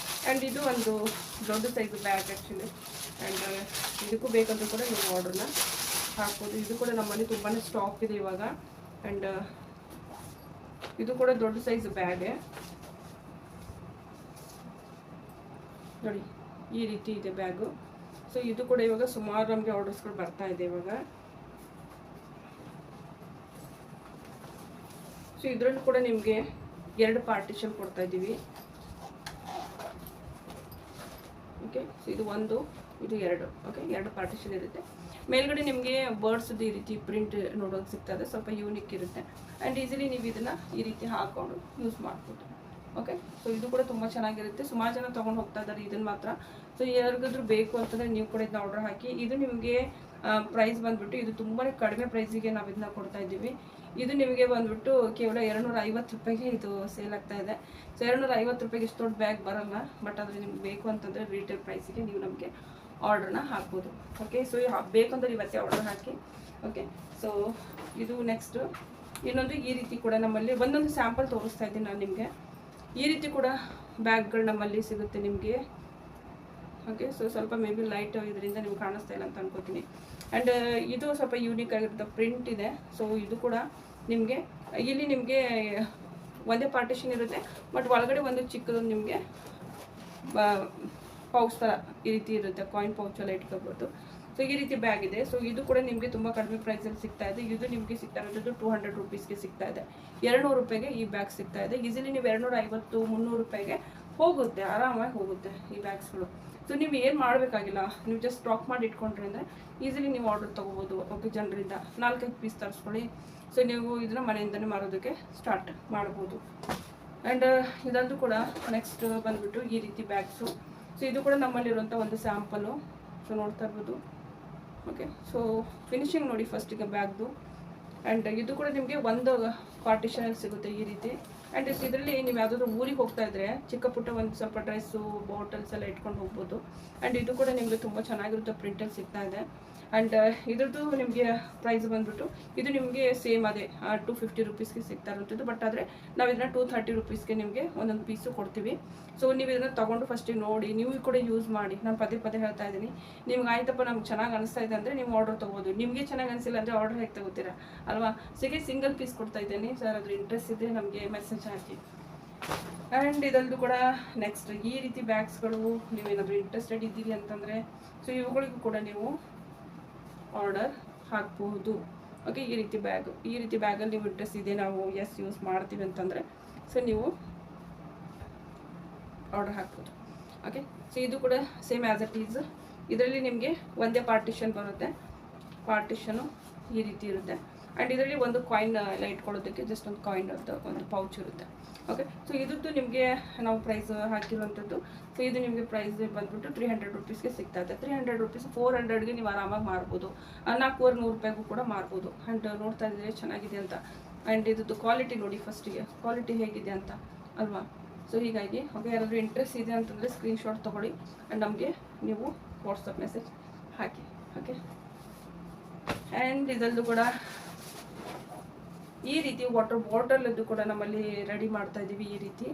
ಆ್ಯಂಡ್ ಇದು ಒಂದು ದೊಡ್ಡ ಸೈಜ್ ಬ್ಯಾಗ್ ಆ್ಯಕ್ಚುಲಿ. ಆ್ಯಂಡ್ ಇದಕ್ಕೂ ಬೇಕಂದ್ರೂ ಕೂಡ ನೀವು ಆರ್ಡ್ರನ್ನ ಹಾಕ್ಬೋದು. ಇದು ಕೂಡ ನಮ್ಮಲ್ಲಿ ತುಂಬಾ ಸ್ಟಾಕ್ ಇದೆ ಇವಾಗ. ಆ್ಯಂಡ್ ಇದು ಕೂಡ ದೊಡ್ಡ ಸೈಜ್ ಬ್ಯಾಗೆ ನೋಡಿ, ಈ ರೀತಿ ಇದೆ ಬ್ಯಾಗು. ಸೊ ಇದು ಕೂಡ ಇವಾಗ ಸುಮಾರು ನಮಗೆ ಆರ್ಡರ್ಸ್ಗಳು ಬರ್ತಾ ಇದೆ ಇವಾಗ. ಸೊ ಇದರಲ್ಲೂ ಕೂಡ ನಿಮಗೆ 2 ಪಾರ್ಟಿಷನ್ ಕೊಡ್ತಾ ಇದ್ದೀವಿ. ಓಕೆ, ಸೊ ಇದು 1, ಇದು 2. ಓಕೆ, 2 ಪಾರ್ಟಿಷನ್ ಇರುತ್ತೆ. ಮೇಲ್ಗಡೆ ನಿಮಗೆ ಬರ್ಡ್ಸ್ದು ಈ ರೀತಿ ಪ್ರಿಂಟ್ ನೋಡೋಕೆ ಸಿಗ್ತದೆ, ಸ್ವಲ್ಪ ಯೂನಿಕ್ ಇರುತ್ತೆ. ಆ್ಯಂಡ್ ಈಸಿಲಿ ನೀವು ಇದನ್ನು ಈ ರೀತಿ ಹಾಕ್ಕೊಂಡು ಯೂಸ್ ಮಾಡ್ಬೋದು. ಓಕೆ, ಸೊ ಇದು ಕೂಡ ತುಂಬ ಚೆನ್ನಾಗಿರುತ್ತೆ. ಸುಮಾರು ಜನ ತೊಗೊಂಡು ಹೋಗ್ತಾ ಇದ್ದಾರೆ ಇದನ್ನು ಮಾತ್ರ. ಸೊ ಯಾರಿಗಾದ್ರೂ ಬೇಕು ಅಂತಂದರೆ ನೀವು ಕೂಡ ಇದನ್ನ ಆರ್ಡರ್ ಹಾಕಿ. ಇದು ನಿಮಗೆ ಪ್ರೈಸ್ ಬಂದುಬಿಟ್ಟು ಇದು ತುಂಬಾ ಕಡಿಮೆ ಪ್ರೈಸಿಗೆ ನಾವು ಇದನ್ನ ಕೊಡ್ತಾ ಇದ್ದೀವಿ. ಇದು ನಿಮಗೆ ಬಂದುಬಿಟ್ಟು ಕೇವಲ 250 ರೂಪಾಯಿಗೆ ಇದು ಸೇಲ್ ಆಗ್ತಾ ಇದೆ. ಸೊ 250 ರೂಪಾಯಿಗೆ ಇಷ್ಟು ದೊಡ್ಡ ಬ್ಯಾಗ್ ಬರೋಲ್ಲ. ಬಟ್ ಆದರೆ ನಿಮ್ಗೆ ಬೇಕು ಅಂತಂದರೆ ರೀಟೇಲ್ ಪ್ರೈಸಿಗೆ ನೀವು ನಮಗೆ ಆರ್ಡ್ರನ್ನ ಹಾಕ್ಬೋದು. ಓಕೆ, ಸೊ ಬೇಕು ಅಂದರೆ ಇವತ್ತೇ ಆರ್ಡರ್ ಹಾಕಿ. ಓಕೆ, ಸೊ ಇದು ನೆಕ್ಸ್ಟು ಇನ್ನೊಂದು ಈ ರೀತಿ ಕೂಡ ನಮ್ಮಲ್ಲಿ ಒಂದೊಂದು ಸ್ಯಾಂಪಲ್ ತೋರಿಸ್ತಾ ಇದ್ದೀನಿ ನಾನು ನಿಮಗೆ. ಈ ರೀತಿ ಕೂಡ ಬ್ಯಾಗ್ಗಳು ನಮ್ಮಲ್ಲಿ ಸಿಗುತ್ತೆ ನಿಮಗೆ. ಓಕೆ, ಸೊ ಸ್ವಲ್ಪ ಮೇ ಬಿ ಲೈಟ್ ಇದರಿಂದ ನಿಮ್ಗೆ ಕಾಣಿಸ್ತಾ ಇಲ್ಲ ಅಂತ ಅನ್ಕೋತೀನಿ. ಆ್ಯಂಡ್ ಇದು ಸ್ವಲ್ಪ ಯೂನಿಕ್ ಆಗಿರುತ್ತೆ, ಪ್ರಿಂಟ್ ಇದೆ. ಸೊ ಇದು ಕೂಡ ನಿಮಗೆ ಇಲ್ಲಿ ನಿಮಗೆ ಒಂದೇ ಪಾರ್ಟಿಷನ್ ಇರುತ್ತೆ. ಬಟ್ ಒಳಗಡೆ ಒಂದು ಚಿಕ್ಕದೊಂದು ನಿಮಗೆ ಪೌಚ್ ಥರ ಈ ರೀತಿ ಇರುತ್ತೆ, ಕಾಯಿನ್ ಪೌಚೆಲ್ಲ ಇಟ್ಕೋಬೋದು. ಸೊ ಈ ರೀತಿ ಬ್ಯಾಗ್ ಇದೆ. ಸೊ ಇದು ಕೂಡ ನಿಮಗೆ ತುಂಬ ಕಡಿಮೆ ಪ್ರೈಸಲ್ಲಿ ಸಿಗ್ತಾ ಇದೆ. ಇದು ನಿಮಗೆ ಸಿಗ್ತಾ ಇರೋದು 200 ರೂಪೀಸ್ಗೆ ಸಿಗ್ತಾ ಇದೆ. 200 ರೂಪಾಯಿಗೆ ಈ ಬ್ಯಾಗ್ ಸಿಗ್ತಾ ಇದೆ. ಈಸಿಲಿ ನೀವು 250, 300 ರೂಪಾಯಿಗೆ ಹೋಗುತ್ತೆ, ಆರಾಮಾಗಿ ಹೋಗುತ್ತೆ ಈ ಬ್ಯಾಗ್ಸ್ಗಳು. ಸೊ ನೀವು ಏನು ಮಾಡಬೇಕಾಗಿಲ್ಲ, ನೀವು ಜಸ್ಟ್ ಸ್ಟಾಕ್ ಮಾಡಿ ಇಟ್ಕೊಂಡ್ರೆ ಅಂದರೆ ಈಸಿಲಿ ನೀವು ಆರ್ಡರ್ ತೊಗೋಬೋದು. ಓಕೆ, ಜನರಿಂದ 4-5 ಪೀಸ್ ತರಿಸ್ಕೊಳ್ಳಿ. ಸೊ ನೀವು ಇದನ್ನು ಮನೆಯಿಂದನೇ ಮಾರೋದಕ್ಕೆ ಸ್ಟಾರ್ಟ್ ಮಾಡ್ಬೋದು. ಆ್ಯಂಡ್ ಇದಂತೂ ಕೂಡ ನೆಕ್ಸ್ಟ್ ಬಂದುಬಿಟ್ಟು ಈ ರೀತಿ ಬ್ಯಾಗ್ಸು. ಸೊ ಇದು ಕೂಡ ನಮ್ಮಲ್ಲಿರುವಂಥ ಒಂದು ಸ್ಯಾಂಪಲು. ಸೊ ನೋಡ್ತಾ ಇರ್ಬೋದು. ಓಕೆ, ಸೊ ಫಿನಿಶಿಂಗ್ ನೋಡಿ ಫಸ್ಟಿಗೆ ಬ್ಯಾಗ್ದು. ಆ್ಯಂಡ್ ಇದು ಕೂಡ ನಿಮಗೆ ಒಂದು ಪಾರ್ಟಿಷನಲ್ಲಿ ಸಿಗುತ್ತೆ ಈ ರೀತಿ. ಆ್ಯಂಡ್ ಇದರಲ್ಲಿ ನೀವು ಯಾವುದಾದ್ರೂ ಊರಿಗೆ ಹೋಗ್ತಾ ಇದ್ದರೆ ಚಿಕ್ಕ ಪುಟ್ಟ ಒಂದು ಸ್ವಲ್ಪ ಡ್ರೆಸ್ಸು, ಬಾಟಲ್ಸ್ ಎಲ್ಲ ಇಟ್ಕೊಂಡು ಹೋಗ್ಬೋದು. ಆ್ಯಂಡ್ ಇದು ಕೂಡ ನಿಮಗೆ ತುಂಬ ಚೆನ್ನಾಗಿರುತ್ತೆ, ಪ್ರಿಂಟಲ್ಲಿ ಸಿಗ್ತಾ ಇದೆ. ಆ್ಯಂಡ್ ಇದ್ರದ್ದು ನಿಮಗೆ ಪ್ರೈಸ್ ಬಂದುಬಿಟ್ಟು ಇದು ನಿಮಗೆ ಸೇಮ್ ಅದೇ 250 ರೂಪೀಸ್ಗೆ ಸಿಗ್ತಾ ಇರುವಂಥದ್ದು. ಬಟ್ ಆದರೆ ನಾವು ಇದನ್ನ 230 ರೂಪೀಸ್ಗೆ ನಿಮಗೆ ಒಂದೊಂದು ಪೀಸು ಕೊಡ್ತೀವಿ. ಸೊ ನೀವು ಇದನ್ನು ತೊಗೊಂಡು ಫಸ್ಟಿಗೆ ನೋಡಿ, ನೀವು ಕೂಡ ಯೂಸ್ ಮಾಡಿ. ನಾನು ಪದೇ ಹೇಳ್ತಾ ಇದ್ದೀನಿ, ನಿಮ್ಗೆ ಆಯ್ತಪ್ಪ ನಮ್ಗೆ ಚೆನ್ನಾಗಿ ಅನಿಸ್ತಾ ಇದೆ ಅಂದರೆ ನೀವು ಆರ್ಡರ್ ತೊಗೋಬೋದು. ನಿಮಗೆ ಚೆನ್ನಾಗಿ ಅನಿಸಿಲ್ಲ ಅಂದರೆ ಆರ್ಡರ್ ಹೇಗೆ ತಗೋತೀರಾ ಅಲ್ವಾ? ಸಿಂಗಲ್ ಪೀಸ್ ಕೊಡ್ತಾ ಇದ್ದೀನಿ ಸರ್, ಅದ್ರ ಇಂಟ್ರೆಸ್ಟ್ ಇದೆ ನಮಗೆ ಮೆಸೇಜ್ ಹಾಕಿ. ಆ್ಯಂಡ್ ಇದೊಂದು ಕೂಡ ನೆಕ್ಸ್ಟ್ ಈ ರೀತಿ ಬ್ಯಾಗ್ಸ್ಗಳು ನೀವೇನಾದರೂ ಇಂಟ್ರೆಸ್ಟೆಡ್ ಇದ್ದೀರಿ ಅಂತಂದರೆ ಸೊ ಇವುಗಳಿಗೂ ಕೂಡ ನೀವು ಆರ್ಡರ್ ಹಾಕ್ಬಹುದು. ಓಕೆ, ಈ ರೀತಿ ಬ್ಯಾಗಲ್ಲಿ ನೀವು ಇಂಟ್ರೆಸ್ಟ್ ಇದೆ, ನಾವು ಯೂಸ್ ಮಾಡ್ತೀವಿ ಅಂತಂದರೆ ಸೊ ನೀವು ಆರ್ಡರ್ ಹಾಕ್ಬೋದು. ಓಕೆ, ಸೊ ಇದು ಕೂಡ ಸೇಮ್ ಆ್ಯಸ್ ಇಟ್ ಈಸ್. ಇದರಲ್ಲಿ ನಿಮಗೆ ಒಂದೇ ಪಾರ್ಟಿಷನ್ ಬರುತ್ತೆ. ಪಾರ್ಟಿಷನು ಈ ರೀತಿ ಇರುತ್ತೆ. ಆ್ಯಂಡ್ ಇದರಲ್ಲಿ ಒಂದು ಕಾಯಿನ್ ಎಲ್ಲ ಇಟ್ಕೊಳ್ಳೋದಕ್ಕೆ ಜಸ್ಟ್ ಒಂದು ಕಾಯಿನ್ ಅಂತ ಒಂದು ಪೌಚ್ ಇರುತ್ತೆ. ಓಕೆ, ಸೊ ಇದ್ದು ನಿಮಗೆ ನಾವು ಪ್ರೈಸ್ ಹಾಕಿರುವಂಥದ್ದು. ಸೊ ಇದು ನಿಮಗೆ ಪ್ರೈಸ್ ಬಂದುಬಿಟ್ಟು 300 ರೂಪೀಸ್ಗೆ ಸಿಗ್ತಾ ಇದೆ. 300 ರೂಪೀಸ್ 400ಗೆ ನೀವು ಆರಾಮಾಗಿ ಮಾರ್ಬೋದು. 400 ರೂಪಾಯಿಗೂ ಕೂಡ ಮಾರ್ಬೋದು. ಆ್ಯಂಡ್ ನೋಡ್ತಾ ಇದ್ದೀರಿ ಚೆನ್ನಾಗಿದೆ ಅಂತ. ಆ್ಯಂಡ್ ಇದ್ದು ಕ್ವಾಲಿಟಿ ನೋಡಿ ಫಸ್ಟಿಗೆ, ಕ್ವಾಲಿಟಿ ಹೇಗಿದೆ ಅಂತ ಅಲ್ವಾ? ಸೊ ಹೀಗಾಗಿ ಓಕೆ, ಯಾರಾದರೂ ಇಂಟ್ರೆಸ್ಟ್ ಇದೆ ಅಂತಂದರೆ ಸ್ಕ್ರೀನ್ಶಾಟ್ ತೊಗೊಳ್ಳಿ ಆ್ಯಂಡ್ ನಮಗೆ ನೀವು WhatsApp message hockey. Okay, and ಇದರಲ್ಲೂ ಕೂಡ ಈ ರೀತಿ ವಾಟರ್ ಬಾಟಲದ್ದು ಕೂಡ ನಮ್ಮಲ್ಲಿ ರೆಡಿ ಮಾಡ್ತಾ ಇದ್ದೀವಿ ಈ ರೀತಿ.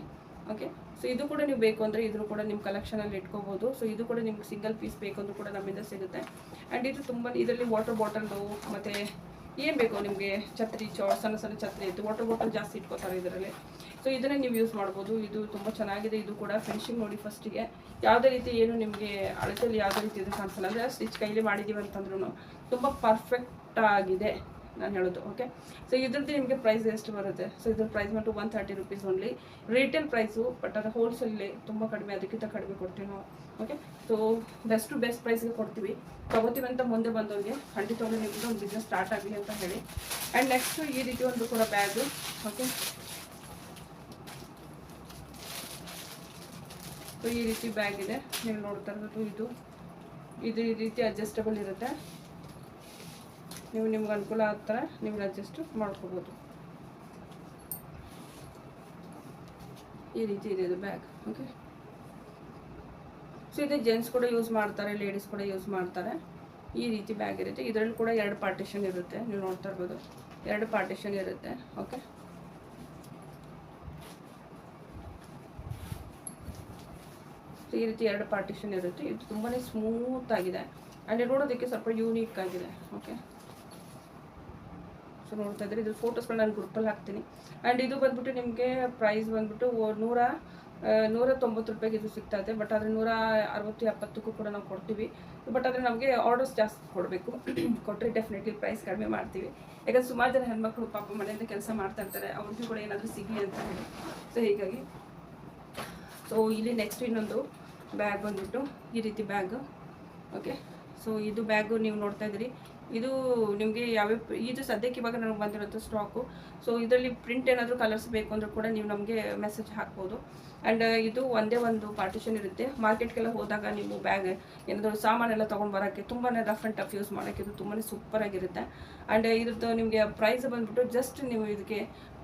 ಓಕೆ, ಸೊ ಇದು ಕೂಡ ನೀವು ಬೇಕು ಅಂದರೆ ಇದನ್ನು ಕೂಡ ನಿಮ್ಮ ಕಲೆಕ್ಷನಲ್ಲಿ ಇಟ್ಕೋಬೋದು. ಸೊ ಇದು ಕೂಡ ನಿಮ್ಗೆ ಸಿಂಗಲ್ ಪೀಸ್ ಬೇಕು ಅಂದರೂ ಕೂಡ ನಮ್ಮಿಂದ ಸಿಗುತ್ತೆ. ಆ್ಯಂಡ್ ಇದು ತುಂಬ ಇದರಲ್ಲಿ ವಾಟರ್ ಬಾಟಲ್ದು ಮತ್ತು ಏನು ಬೇಕು ನಿಮಗೆ ಛತ್ರಿ, ಸಣ್ಣ ಛತ್ರಿ ಇತ್ತು, ವಾಟರ್ ಬಾಟಲ್ ಜಾಸ್ತಿ ಇಟ್ಕೋತಾರೆ ಇದರಲ್ಲಿ. ಸೊ ಇದನ್ನೇ ನೀವು ಯೂಸ್ ಮಾಡ್ಬೋದು. ಇದು ತುಂಬ ಚೆನ್ನಾಗಿದೆ. ಇದು ಕೂಡ ಫಿನಿಶಿಂಗ್ ನೋಡಿ ಫಸ್ಟಿಗೆ, ಯಾವುದೇ ರೀತಿ ಏನು ನಿಮಗೆ ಅಳತೆಯಲ್ಲಿ ಯಾವುದೇ ರೀತಿ ಇದು ಕಾಣಿಸಲ್ಲ. ಅಂದರೆ ಸ್ಟಿಚ್ ಕೈಲಿ ಮಾಡಿದ್ದೀವಿ ಅಂತಂದ್ರೂ ತುಂಬ ಪರ್ಫೆಕ್ಟ್ ಆಗಿದೆ. ನಾನು ಹೇಳೋದು. ಓಕೆ, ಸೊ ಇದ್ರದ್ದು ನಿಮಗೆ ಪ್ರೈಸ್ ಎಷ್ಟು ಬರುತ್ತೆ? ಸೊ ಇದ್ರ ಪ್ರೈಸ್ ಬಂದು 130 rupees only retail price. But ಅದು ಹೋಲ್ಸೇಲಿ ತುಂಬ ಕಡಿಮೆ, ಅದಕ್ಕಿಂತ ಕಡಿಮೆ ಕೊಡ್ತೀವಿ ನಾವು. Okay, so best to best ಪ್ರೈಸ್ಗೆ ಕೊಡ್ತೀವಿ. ತಗೋತೀವಿ ಅಂತ ಮುಂದೆ ಬಂದವ್ರಿಗೆ ಖಂಡಿತವಾಗ್ಲೂ ನಿಮ್ಮದು ಒಂದು ಬಿಸ್ನೆಸ್ ಸ್ಟಾರ್ಟ್ ಆಗಲಿ ಅಂತ ಹೇಳಿ. ಆ್ಯಂಡ್ ನೆಕ್ಸ್ಟು ಈ ರೀತಿ ಒಂದು ಕೂಡ ಬ್ಯಾಗು. ಓಕೆ, ಸೊ ಈ ರೀತಿ ಬ್ಯಾಗ್ ಇದೆ, ನೀವು ನೋಡ್ತಾ ಇರ್ಬೋದು. ಇದು ಈ ರೀತಿ ಅಡ್ಜಸ್ಟಬಲ್ ಇರುತ್ತೆ. ನೀವು ನಿಮ್ಗೆ ಅನುಕೂಲ ಆದ ಥರ ನೀವು ಅಡ್ಜಸ್ಟ್ ಮಾಡ್ಕೋಬೋದು. ಈ ರೀತಿ ಇದೆ ಇದು ಬ್ಯಾಗ್. ಓಕೆ, ಸೊ ಇದು ಜೆಂಟ್ಸ್ ಕೂಡ ಯೂಸ್ ಮಾಡ್ತಾರೆ, ಲೇಡೀಸ್ ಕೂಡ ಯೂಸ್ ಮಾಡ್ತಾರೆ. ಈ ರೀತಿ ಬ್ಯಾಗ್ ಇರುತ್ತೆ. ಇದರಲ್ಲಿ ಕೂಡ 2 ಪಾರ್ಟಿಷನ್ ಇರುತ್ತೆ, ನೀವು ನೋಡ್ತಾ ಇರ್ಬೋದು. 2 ಪಾರ್ಟಿಷನ್ ಇರುತ್ತೆ. ಓಕೆ, ಈ ರೀತಿ 2 ಪಾರ್ಟಿಷನ್ ಇರುತ್ತೆ. ಇದು ತುಂಬಾ ಸ್ಮೂತ್ ಆಗಿದೆ ಆ್ಯಂಡ್ ನೋಡೋದಕ್ಕೆ ಸ್ವಲ್ಪ ಯೂನಿಕ್ ಆಗಿದೆ. ಓಕೆ, ಸೊ ನೋಡ್ತಾ ಇದ್ದರೆ ಇದು ಫೋಟೋಸ್ಗಳು ನಾನು ಗ್ರೂಪಲ್ಲಿ ಹಾಕ್ತೀನಿ. ಆ್ಯಂಡ್ ಇದು ಬಂದ್ಬಿಟ್ಟು ನಿಮಗೆ ಪ್ರೈಸ್ ಬಂದ್ಬಿಟ್ಟು 190 ರೂಪಾಯಿಗೆ ಇದು ಸಿಗ್ತಾ ಇದೆ. ಬಟ್ ಆದರೆ 160-70ಕ್ಕೂ ಕೂಡ ನಾವು ಕೊಡ್ತೀವಿ. ಬಟ್ ಆದರೆ ನಮಗೆ ಆರ್ಡರ್ಸ್ ಜಾಸ್ತಿ ಕೊಡಬೇಕು. ಕೊಟ್ಟರೆ ಡೆಫಿನೆಟ್ಲಿ ಪ್ರೈಸ್ ಕಡಿಮೆ ಮಾಡ್ತೀವಿ. ಯಾಕಂದರೆ ಸುಮಾರು ಜನ ಹೆಣ್ಮಕ್ಳು ಪಾಪ ಮನೆಯಿಂದ ಕೆಲಸ ಮಾಡ್ತಾ ಇರ್ತಾರೆ, ಅವ್ರಿಗೂ ಕೂಡ ಏನಾದರೂ ಸಿಗಲಿ ಅಂತ ಹೇಳಿ. ಸೊ ಹೀಗಾಗಿ ಸೊ ಇಲ್ಲಿ ನೆಕ್ಸ್ಟ್ ಇನ್ನೊಂದು ಬ್ಯಾಗ್ ಬಂದ್ಬಿಟ್ಟು ಈ ರೀತಿ ಬ್ಯಾಗು. ಓಕೆ, ಸೊ ಇದು ಬ್ಯಾಗು ನೀವು ನೋಡ್ತಾ ಇದ್ದೀರಿ. ಇದು ನಿಮಗೆ ಯಾವ್ಯಾವ ಇದು ಸದ್ಯಕ್ಕೆ ಇವಾಗ ನನಗೆ ಬಂದಿರೋದು ಸ್ಟಾಕು. ಸೊ ಇದರಲ್ಲಿ ಪ್ರಿಂಟ್ ಏನಾದರೂ ಕಲರ್ಸ್ ಬೇಕು ಅಂದರೂ ಕೂಡ ನೀವು ನಮಗೆ ಮೆಸೇಜ್ ಹಾಕ್ಬೋದು. ಆ್ಯಂಡ್ ಇದು ಒಂದೇ ಒಂದು ಪಾರ್ಟಿಷನ್ ಇರುತ್ತೆ. ಮಾರ್ಕೆಟ್ಗೆಲ್ಲ ಹೋದಾಗ ನೀವು ಬ್ಯಾಗ್ ಏನಾದರೂ ಸಾಮಾನೆಲ್ಲ ತೊಗೊಂಡು ಬರೋಕ್ಕೆ ತುಂಬಾ ರಫ್ ಆ್ಯಂಡ್ ಟಫ್ ಯೂಸ್ ಮಾಡೋಕ್ಕೆ ಇದು ತುಂಬಾ ಸೂಪರಾಗಿರುತ್ತೆ. ಆ್ಯಂಡ್ ಇದ್ರದ್ದು ನಿಮಗೆ ಪ್ರೈಸ್ ಬಂದ್ಬಿಟ್ಟು ಜಸ್ಟ್ ನೀವು ಇದಕ್ಕೆ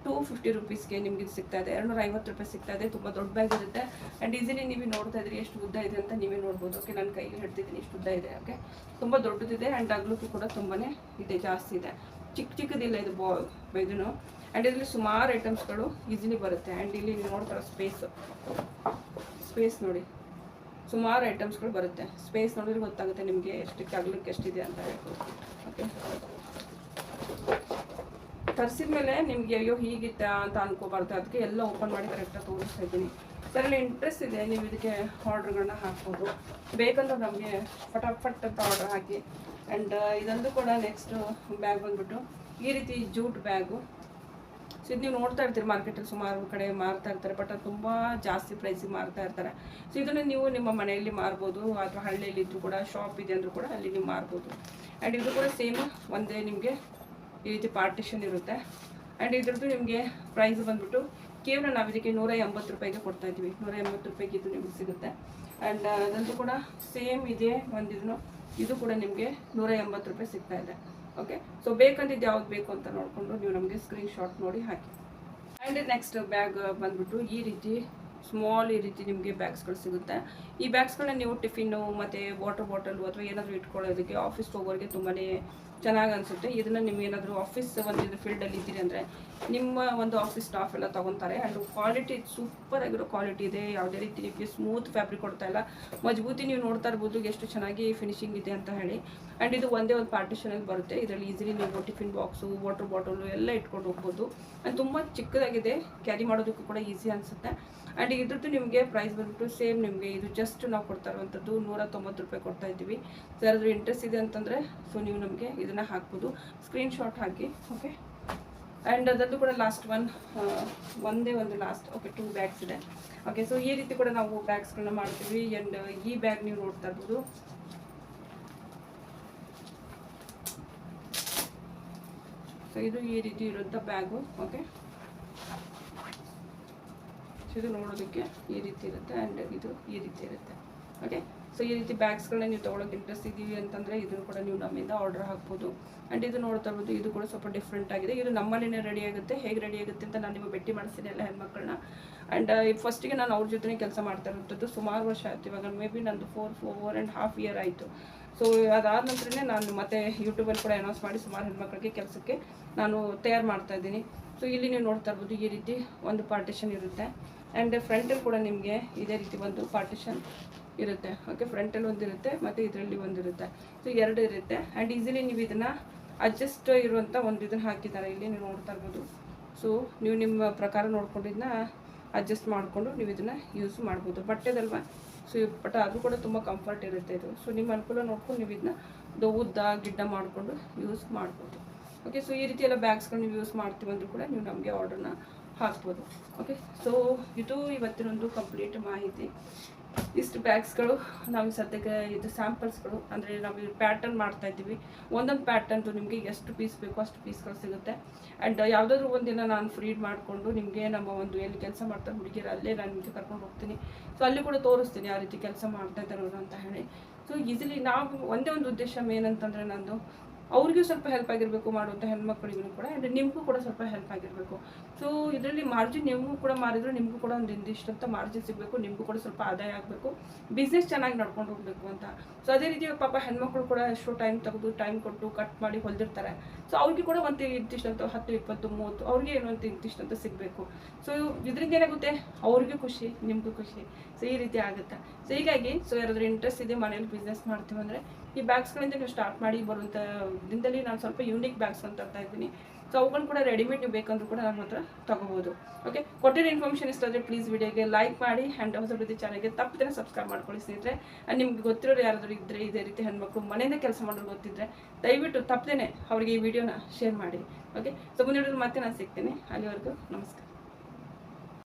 250 ರೂಪೀಸ್ಗೆ ನಿಮ್ಗೆ ಇದು ಸಿಗ್ತಾ ಇದೆ. 250 ರೂಪಾಯಿ ಸಿಗ್ತಾ ಇದೆ. ತುಂಬ ದೊಡ್ಡ ಬ್ಯಾಗ್ ಇರುತ್ತೆ. ಆ್ಯಂಡ್ ಈಸಿಲಿ ನೀವು ನೋಡ್ತಾ ಇದ್ರಿ ಎಷ್ಟು ಉದ್ದ ಇದೆ ಅಂತ ನೀವೇ ನೋಡ್ಬೋದು. ಓಕೆ, ನನ್ನ ಕೈಗೆ ಹಿಡ್ತಿದ್ದೀನಿ ಇಷ್ಟು ಉದ್ದ ಇದೆ. ಓಕೆ, ತುಂಬ ದೊಡ್ಡದಿದೆ ಆ್ಯಂಡ್ ಅಗಲಕ್ಕೂ ಕೂಡ ತುಂಬಾ ಇದೆ, ಜಾಸ್ತಿ ಇದೆ. ಚಿಕ್ಕದಿಲ್ಲ ಇದು ಇದನ್ನು. ಆ್ಯಂಡ್ ಇದರಲ್ಲಿ ಸುಮಾರು ಐಟಮ್ಸ್ಗಳು ಈಸಿಲಿ ಬರುತ್ತೆ. ಆ್ಯಂಡ್ ಇಲ್ಲಿ ನೀವು ನೋಡ್ತಾರೆ ಸ್ಪೇಸ್ ನೋಡಿ, ಸುಮಾರು ಐಟಮ್ಸ್ಗಳು ಬರುತ್ತೆ. ಸ್ಪೇಸ್ ನೋಡಿದ್ರೆ ಗೊತ್ತಾಗುತ್ತೆ ನಿಮಗೆ ಎಷ್ಟಕ್ಕೆ ಅಗಲಕ್ಕೆ ಎಷ್ಟಿದೆ ಅಂತ ಹೇಳಿ. ಓಕೆ, ತರಿಸಿದ ಮೇಲೆ ನಿಮಗೆ ಅಯ್ಯೋ ಹೀಗಿತ್ತ ಅಂತ ಅನ್ಕೋಬಾರ್ದು. ಅದಕ್ಕೆ ಎಲ್ಲ ಓಪನ್ ಮಾಡಿ ಕರೆಕ್ಟಾಗಿ ತೋರಿಸ್ತಾ ಇದ್ದೀನಿ. ಸರಲ್ಲಿ ಇಂಟ್ರೆಸ್ಟ್ ಇದೆ ನೀವು ಇದಕ್ಕೆ ಆರ್ಡ್ರ್ಗಳನ್ನ ಹಾಕ್ಬೋದು. ಬೇಕಂದ್ರೆ ನಮಗೆ ಫಟಾಫಟ್ ಅಂತ ಆರ್ಡ್ರ್ ಹಾಕಿ. ಆ್ಯಂಡ್ ಇದೊಂದು ಕೂಡ ನೆಕ್ಸ್ಟು ಬ್ಯಾಗ್ ಬಂದ್ಬಿಟ್ಟು ಈ ರೀತಿ ಜೂಟ್ ಬ್ಯಾಗು. ಸೊ ಇದು ನೀವು ನೋಡ್ತಾ ಇರ್ತೀರಿ ಮಾರ್ಕೆಟಲ್ಲಿ ಸುಮಾರು ಕಡೆ ಮಾರ್ತಾ ಇರ್ತಾರೆ. ಬಟ್ ಅದು ತುಂಬ ಜಾಸ್ತಿ ಪ್ರೈಸಿಗೆ ಮಾರ್ತಾ ಇರ್ತಾರೆ. ಸೊ ಇದನ್ನು ನೀವು ನಿಮ್ಮ ಮನೆಯಲ್ಲಿ ಮಾರ್ಬೋದು, ಅಥವಾ ಹಳ್ಳಿಯಲ್ಲಿ ಇದ್ದರೂ ಕೂಡ ಶಾಪ್ ಇದೆ ಅಂದರೂ ಕೂಡ ಅಲ್ಲಿ ನೀವು ಮಾರ್ಬೋದು. ಆ್ಯಂಡ್ ಇದು ಕೂಡ ಸೇಮ್ ಒಂದೇ ನಿಮಗೆ ಈ ರೀತಿ ಪಾರ್ಟಿಷನ್ ಇರುತ್ತೆ. ಆ್ಯಂಡ್ ಇದ್ರದ್ದು ನಿಮಗೆ ಪ್ರೈಸ್ ಬಂದ್ಬಿಟ್ಟು ಕೇವಲ ನಾವು ಇದಕ್ಕೆ 180 ರೂಪಾಯಿಗೆ ಕೊಡ್ತಾ ಇದ್ದೀವಿ. 180 ರೂಪಾಯಿಗೆ ಇದು ನಿಮಗೆ ಸಿಗುತ್ತೆ. ಆ್ಯಂಡ್ ಅದಂತೂ ಕೂಡ ಸೇಮ್ ಇದೆ ಒಂದಿದನ್ನು. ಇದು ಕೂಡ ನಿಮಗೆ 180 ರೂಪಾಯಿ ಸಿಗ್ತಾ ಇದೆ. ಓಕೆ, ಸೊ ಬೇಕಂದಿದ್ದು ಯಾವ್ದು ಬೇಕು ಅಂತ ನೋಡಿಕೊಂಡು ನೀವು ನಮಗೆ ಸ್ಕ್ರೀನ್ಶಾಟ್ ನೋಡಿ ಹಾಕಿ. ಆ್ಯಂಡ್ ನೆಕ್ಸ್ಟ್ ಬ್ಯಾಗ್ ಬಂದ್ಬಿಟ್ಟು ಈ ರೀತಿ ಸ್ಮಾಲ್ ಈ ರೀತಿ ನಿಮಗೆ ಬ್ಯಾಗ್ಸ್ಗಳು ಸಿಗುತ್ತೆ. ಈ ಬ್ಯಾಗ್ಸ್ಗಳನ್ನ ನೀವು ಟಿಫಿನ್ನು ಮತ್ತು ವಾಟರ್ ಬಾಟಲು ಅಥವಾ ಏನಾದರೂ ಇಟ್ಕೊಳ್ಳೋದಕ್ಕೆ ಆಫೀಸ್ಗೆ ಹೋಗೋರಿಗೆ ತುಂಬಾ ಚೆನ್ನಾಗಿ ಅನಿಸುತ್ತೆ. ಇದನ್ನು ನಿಮ್ಗೇನಾದರೂ ಆಫೀಸ್ ಒಂದು ಫೀಲ್ಡಲ್ಲಿ ಇದ್ದೀರಿ ಅಂದರೆ ನಿಮ್ಮ ಒಂದು ಆಫೀಸ್ ಸ್ಟಾಫ್ ಎಲ್ಲ ತೊಗೊತಾರೆ. ಆ್ಯಂಡ್ ಕ್ವಾಲಿಟಿ ಸೂಪರಾಗಿರೋ ಕ್ವಾಲಿಟಿ ಇದೆ. ಯಾವುದೇ ರೀತಿ ನಿಮಗೆ ಸ್ಮೂತ್ ಫ್ಯಾಬ್ರಿಕ್ ಕೊಡ್ತಾ ಇಲ್ಲ, ಮಜಬೂತಿ ನೀವು ನೋಡ್ತಾ ಇರ್ಬೋದು ಎಷ್ಟು ಚೆನ್ನಾಗಿ ಫಿನಿಶಿಂಗ್ ಇದೆ ಅಂತ ಹೇಳಿ. ಆ್ಯಂಡ್ ಇದು ಒಂದೇ ಒಂದು ಪಾರ್ಟಿಷನಲ್ಲಿ ಬರುತ್ತೆ. ಇದರಲ್ಲಿ ಈಸಿಲಿ ನೀವು ಟಿಫಿನ್ ಬಾಕ್ಸು, ವಾಟರ್ ಬಾಟಲು ಎಲ್ಲ ಇಟ್ಕೊಂಡು ಹೋಗ್ಬೋದು. ಆ್ಯಂಡ್ ತುಂಬ ಚಿಕ್ಕದಾಗಿದೆ, ಕ್ಯಾರಿ ಮಾಡೋದಕ್ಕೂ ಕೂಡ ಈಸಿ ಅನಿಸುತ್ತೆ. ಆ್ಯಂಡ್ ಇದ್ರದ್ದು ನಿಮಗೆ ಪ್ರೈಸ್ ಬಂದ್ಬಿಟ್ಟು ಸೇಮ್ ನಿಮಗೆ ಇದು ಜಸ್ಟ್ ನಾವು ಕೊಡ್ತಾ ಇರುವಂಥದ್ದು 190 ರೂಪಾಯಿ ಕೊಡ್ತಾ ಇದ್ದೀವಿ. ಸೊ ಯಾರಾದರೂ ಇಂಟ್ರೆಸ್ಟ್ ಇದೆ ಅಂತಂದರೆ ಸೊ ನೀವು ನಮಗೆ ಇದನ್ನು ಹಾಕ್ಬೋದು, ಸ್ಕ್ರೀನ್ಶಾಟ್ ಹಾಕಿ. ಓಕೆ, ಆ್ಯಂಡ್ ಅದರದ್ದು ಕೂಡ ಲಾಸ್ಟ್ ಒಂದೇ ಒಂದು ಲಾಸ್ಟ್ 2 ಬ್ಯಾಗ್ಸ್ ಇದೆ. ಓಕೆ, ಸೊ ಈ ರೀತಿ ಕೂಡ ನಾವು ಬ್ಯಾಗ್ಸ್ಗಳನ್ನ ಮಾಡ್ತೀವಿ. ಆ್ಯಂಡ್ ಈ ಬ್ಯಾಗ್ ನೀವು ನೋಡ್ತಾ ಇರ್ಬೋದು. ಸೊ ಇದು ಈ ರೀತಿ ಇರುವಂಥ ಬ್ಯಾಗು. ಓಕೆ, ಇದು ನೋಡೋದಕ್ಕೆ ಈ ರೀತಿ ಇರುತ್ತೆ ಆ್ಯಂಡ್ ಇದು ಈ ರೀತಿ ಇರುತ್ತೆ. ಓಕೆ, ಸೊ ಈ ರೀತಿ ಬ್ಯಾಗ್ಸ್ಗಳನ್ನ ನೀವು ತೊಗೊಳಕ್ಕೆ ಇಂಟ್ರೆಸ್ಟ್ ಇದ್ದೀವಿ ಅಂತಂದರೆ ಇದನ್ನು ಕೂಡ ನೀವು ನಮ್ಮಿಂದ ಆರ್ಡರ್ ಹಾಕ್ಬೋದು. ಆ್ಯಂಡ್ ಇದು ನೋಡ್ತಾ ಇರ್ಬೋದು, ಇದು ಕೂಡ ಸ್ವಲ್ಪ ಡಿಫ್ರೆಂಟ್ ಆಗಿದೆ. ಇದು ನಮ್ಮಲ್ಲಿನೇ ರೆಡಿ ಆಗುತ್ತೆ. ಹೇಗೆ ರೆಡಿ ಆಗುತ್ತೆ ಅಂತ ನಾನು ನಿಮಗೆ ಭೇಟಿ ಮಾಡಿಸ್ತೀನಿ ಎಲ್ಲ ಹೆಣ್ಮಕ್ಳನ್ನ. ಆ್ಯಂಡ್ ಫಸ್ಟಿಗೆ ನಾನು ಅವ್ರ ಜೊತೆ ಕೆಲಸ ಮಾಡ್ತಾ ಇರುವಂಥದ್ದು ಸುಮಾರು ವರ್ಷ ಆಯಿತು. ಇವಾಗ ಮೇ ಬಿ ನಂದು 4.5 ಇಯರ್ ಆಯಿತು. ಸೊ ಅದಾದ ನಂತರನೇ ನಾನು ಮತ್ತೆ ಯೂಟ್ಯೂಬಲ್ಲಿ ಕೂಡ ಅನೌನ್ಸ್ ಮಾಡಿ ಸುಮಾರು ಹೆಣ್ಮಕ್ಳಿಗೆ ಕೆಲಸಕ್ಕೆ ನಾನು ತಯಾರು ಮಾಡ್ತಾಯಿದ್ದೀನಿ. ಸೊ ಇಲ್ಲಿ ನೀವು ನೋಡ್ತಾ ಇರ್ಬೋದು ಈ ರೀತಿ ಒಂದು ಪಾರ್ಟಿಷನ್ ಇರುತ್ತೆ. ಆ್ಯಂಡ್ ಫ್ರಂಟಲ್ಲಿ ಕೂಡ ನಿಮಗೆ ಇದೇ ರೀತಿ ಒಂದು ಪಾರ್ಟಿಷನ್ ಇರುತ್ತೆ. ಓಕೆ, ಫ್ರಂಟಲ್ಲಿ ಒಂದಿರುತ್ತೆ ಮತ್ತು ಇದರಲ್ಲಿ ಒಂದಿರುತ್ತೆ. ಸೊ 2 ಇರುತ್ತೆ. ಆ್ಯಂಡ್ ಈಸಿಲಿ ನೀವು ಇದನ್ನು ಅಡ್ಜಸ್ಟ್ ಇರುವಂಥ ಒಂದು ಇದನ್ನು ಹಾಕಿದ್ದಾರೆ ಇಲ್ಲಿ ನೀವು ನೋಡ್ತಾ ಇರ್ಬೋದು. ಸೊ ನೀವು ನಿಮ್ಮ ಪ್ರಕಾರ ನೋಡ್ಕೊಂಡು ಇದನ್ನ ಅಡ್ಜಸ್ಟ್ ಮಾಡಿಕೊಂಡು ನೀವು ಇದನ್ನು ಯೂಸ್ ಮಾಡ್ಬೋದು. ಬಟ್ಟೆದಲ್ವಾ, ಸೊ ಬಟ್ ಅದು ಕೂಡ ತುಂಬ ಕಂಫರ್ಟ್ ಇರುತ್ತೆ ಇದು. ಸೊ ನಿಮ್ಮ ಅನುಕೂಲ ನೋಡ್ಕೊಂಡು ನೀವು ಇದನ್ನ ಉದ್ದ ಗಿಡ್ಡ ಮಾಡಿಕೊಂಡು ಯೂಸ್ ಮಾಡ್ಬೋದು. ಓಕೆ. ಸೊ ಈ ರೀತಿ ಎಲ್ಲ ಬ್ಯಾಗ್ಸ್ಗಳು ನೀವು ಯೂಸ್ ಮಾಡ್ತೀವಿ ಅಂದರೂ ಕೂಡ ನೀವು ನಮಗೆ ಆರ್ಡರ್ನ ಹಾಕ್ಬೋದು. ಓಕೆ. ಸೊ ಇದು ಇವತ್ತಿನೊಂದು ಕಂಪ್ಲೀಟ್ ಮಾಹಿತಿ. ಇಷ್ಟು ಬ್ಯಾಗ್ಸ್ಗಳು ನಾವು ಸದ್ಯಕ್ಕೆ ಇದು ಸ್ಯಾಂಪಲ್ಸ್ಗಳು, ಅಂದರೆ ನಾವು ಪ್ಯಾಟರ್ನ್ ಮಾಡ್ತಾ ಇದ್ದೀವಿ. ಒಂದೊಂದು ಪ್ಯಾಟರ್ನ್ದು ನಿಮಗೆ ಎಷ್ಟು ಪೀಸ್ ಬೇಕೋ ಅಷ್ಟು ಪೀಸ್ಗಳು ಸಿಗುತ್ತೆ. ಆ್ಯಂಡ್ ಯಾವುದಾದ್ರೂ ಒಂದಿನ ನಾನು ಫ್ರೀಡ್ ಮಾಡಿಕೊಂಡು ನಿಮಗೆ ನಮ್ಮ ಒಂದು ಎಲ್ಲಿ ಕೆಲಸ ಮಾಡ್ತಾರೆ ಹುಡುಗಿರು ಅಲ್ಲೇ ನಾನು ನಿಮಗೆ ಕರ್ಕೊಂಡು ಹೋಗ್ತೀನಿ. ಸೊ ಅಲ್ಲಿ ಕೂಡ ತೋರಿಸ್ತೀನಿ ಯಾವ ರೀತಿ ಕೆಲಸ ಮಾಡ್ತಾ ಇದ್ದಾರೆ ಅಂತ ಹೇಳಿ. ಸೊ ಈಸಿಲಿ ನಾವು ಒಂದೇ ಒಂದು ಉದ್ದೇಶ ಏನಂತಂದರೆ ನಂದು ಅವ್ರಿಗೂ ಸ್ವಲ್ಪ ಹೆಲ್ಪ್ ಆಗಿರಬೇಕು, ಮಾಡುವಂಥ ಹೆಣ್ಮಕ್ಳಿಗೂ ಕೂಡ, ಆ್ಯಂಡ್ ನಿಮಗೂ ಕೂಡ ಸ್ವಲ್ಪ ಹೆಲ್ಪ್ ಆಗಿರಬೇಕು. ಸೊ ಇದರಲ್ಲಿ ಮಾರ್ಜಿನ್ ನಿಮಗೂ ಕೂಡ ಮಾರಿದ್ರು ನಿಮಗೂ ಕೂಡ ಒಂದು ಇಂದಿಷ್ಟಂತ ಮಾರ್ಜಿನ್ ಸಿಗಬೇಕು, ನಿಮಗೂ ಕೂಡ ಸ್ವಲ್ಪ ಆದಾಯ ಆಗಬೇಕು, ಬಿಸ್ನೆಸ್ ಚೆನ್ನಾಗಿ ನಡ್ಕೊಂಡು ಹೋಗಬೇಕು ಅಂತ. ಸೊ ಅದೇ ರೀತಿ ಪಾಪ ಹೆಣ್ಮಕ್ಳು ಕೂಡ ಎಷ್ಟೋ ಟೈಮ್ ಕೊಟ್ಟು ಕಟ್ ಮಾಡಿ ಹೊಲಿದಿರ್ತಾರೆ. ಸೊ ಅವ್ರಿಗೆ ಕೂಡ ಒಂದು ಇಂತಿಷ್ಟಂತ 10, 20, 30 ಅವ್ರಿಗೆ ಏನೋ ಒಂದು ಇಂತಿಷ್ಟಂತ ಸಿಗಬೇಕು. ಸೊ ಇದರಿಂದ ಏನಾಗುತ್ತೆ, ಅವ್ರಿಗೂ ಖುಷಿ, ನಿಮಗೂ ಖುಷಿ. ಸೊ ಈ ರೀತಿ ಆಗುತ್ತೆ. ಸೊ ಹೀಗಾಗಿ ಯಾರಾದರೂ ಇಂಟ್ರೆಸ್ಟ್ ಇದೆ ಮನೇಲಿ ಬಿಸ್ನೆಸ್ ಮಾಡ್ತೀವಿ ಅಂದರೆ ಈ ಬ್ಯಾಗ್ಸ್ಗಳಿಂದ ನೀವು ಸ್ಟಾರ್ಟ್ ಮಾಡಿ. ಬರುವಂಥ ದಿನದಲ್ಲಿ ನಾನು ಸ್ವಲ್ಪ ಯೂನಿಕ್ ಬ್ಯಾಗ್ಸ್ ಅಂತ ತರ್ತಾ ಇದ್ದೀನಿ. ಸೊ ಅವುಗಳನ್ನ ಕೂಡ ರೆಡಿಮೇಡ್ ನೀವು ಬೇಕಂದ್ರೂ ಕೂಡ ನಮ್ಮ ಹತ್ರ ತೊಗೋಬೋದು. ಓಕೆ. ಕೊಟ್ಟಿರೋ ಇನ್ಫಾರ್ಮೇಷನ್ ಇಷ್ಟ ಆದರೆ ಪ್ಲೀಸ್ ವಿಡಿಯೋಗೆ ಲೈಕ್ ಮಾಡಿ, ಆ್ಯಂಡ್ ಹೊಸ ರೀತಿ ಚಾನಲ್ಗೆ ತಪ್ಪದೇ ಸಬ್ಸ್ಕ್ರೈಬ್ ಮಾಡ್ಕೊಳ್ಳಿ ಸ್ನೇಹಿತರೆ. ಆ್ಯಂಡ್ ನಿಮ್ಗೆ ಗೊತ್ತಿರೋರು ಯಾರಾದರೂ ಇದ್ದರೆ ಇದೇ ರೀತಿ ಹೆಣ್ಮಕ್ಳು ಮನೆಯಿಂದ ಕೆಲಸ ಮಾಡೋದು ಗೊತ್ತಿದ್ದರೆ ದಯವಿಟ್ಟು ತಪ್ಪದೇ ಅವರಿಗೆ ಈ ವಿಡಿಯೋನ ಶೇರ್ ಮಾಡಿ. ಓಕೆ. ಸೊ ಮುಂದಿನ ಮತ್ತೆ ನಾನು ಸಿಗ್ತೀನಿ. ಅಲ್ಲಿವರೆಗೂ ನಮಸ್ಕಾರ.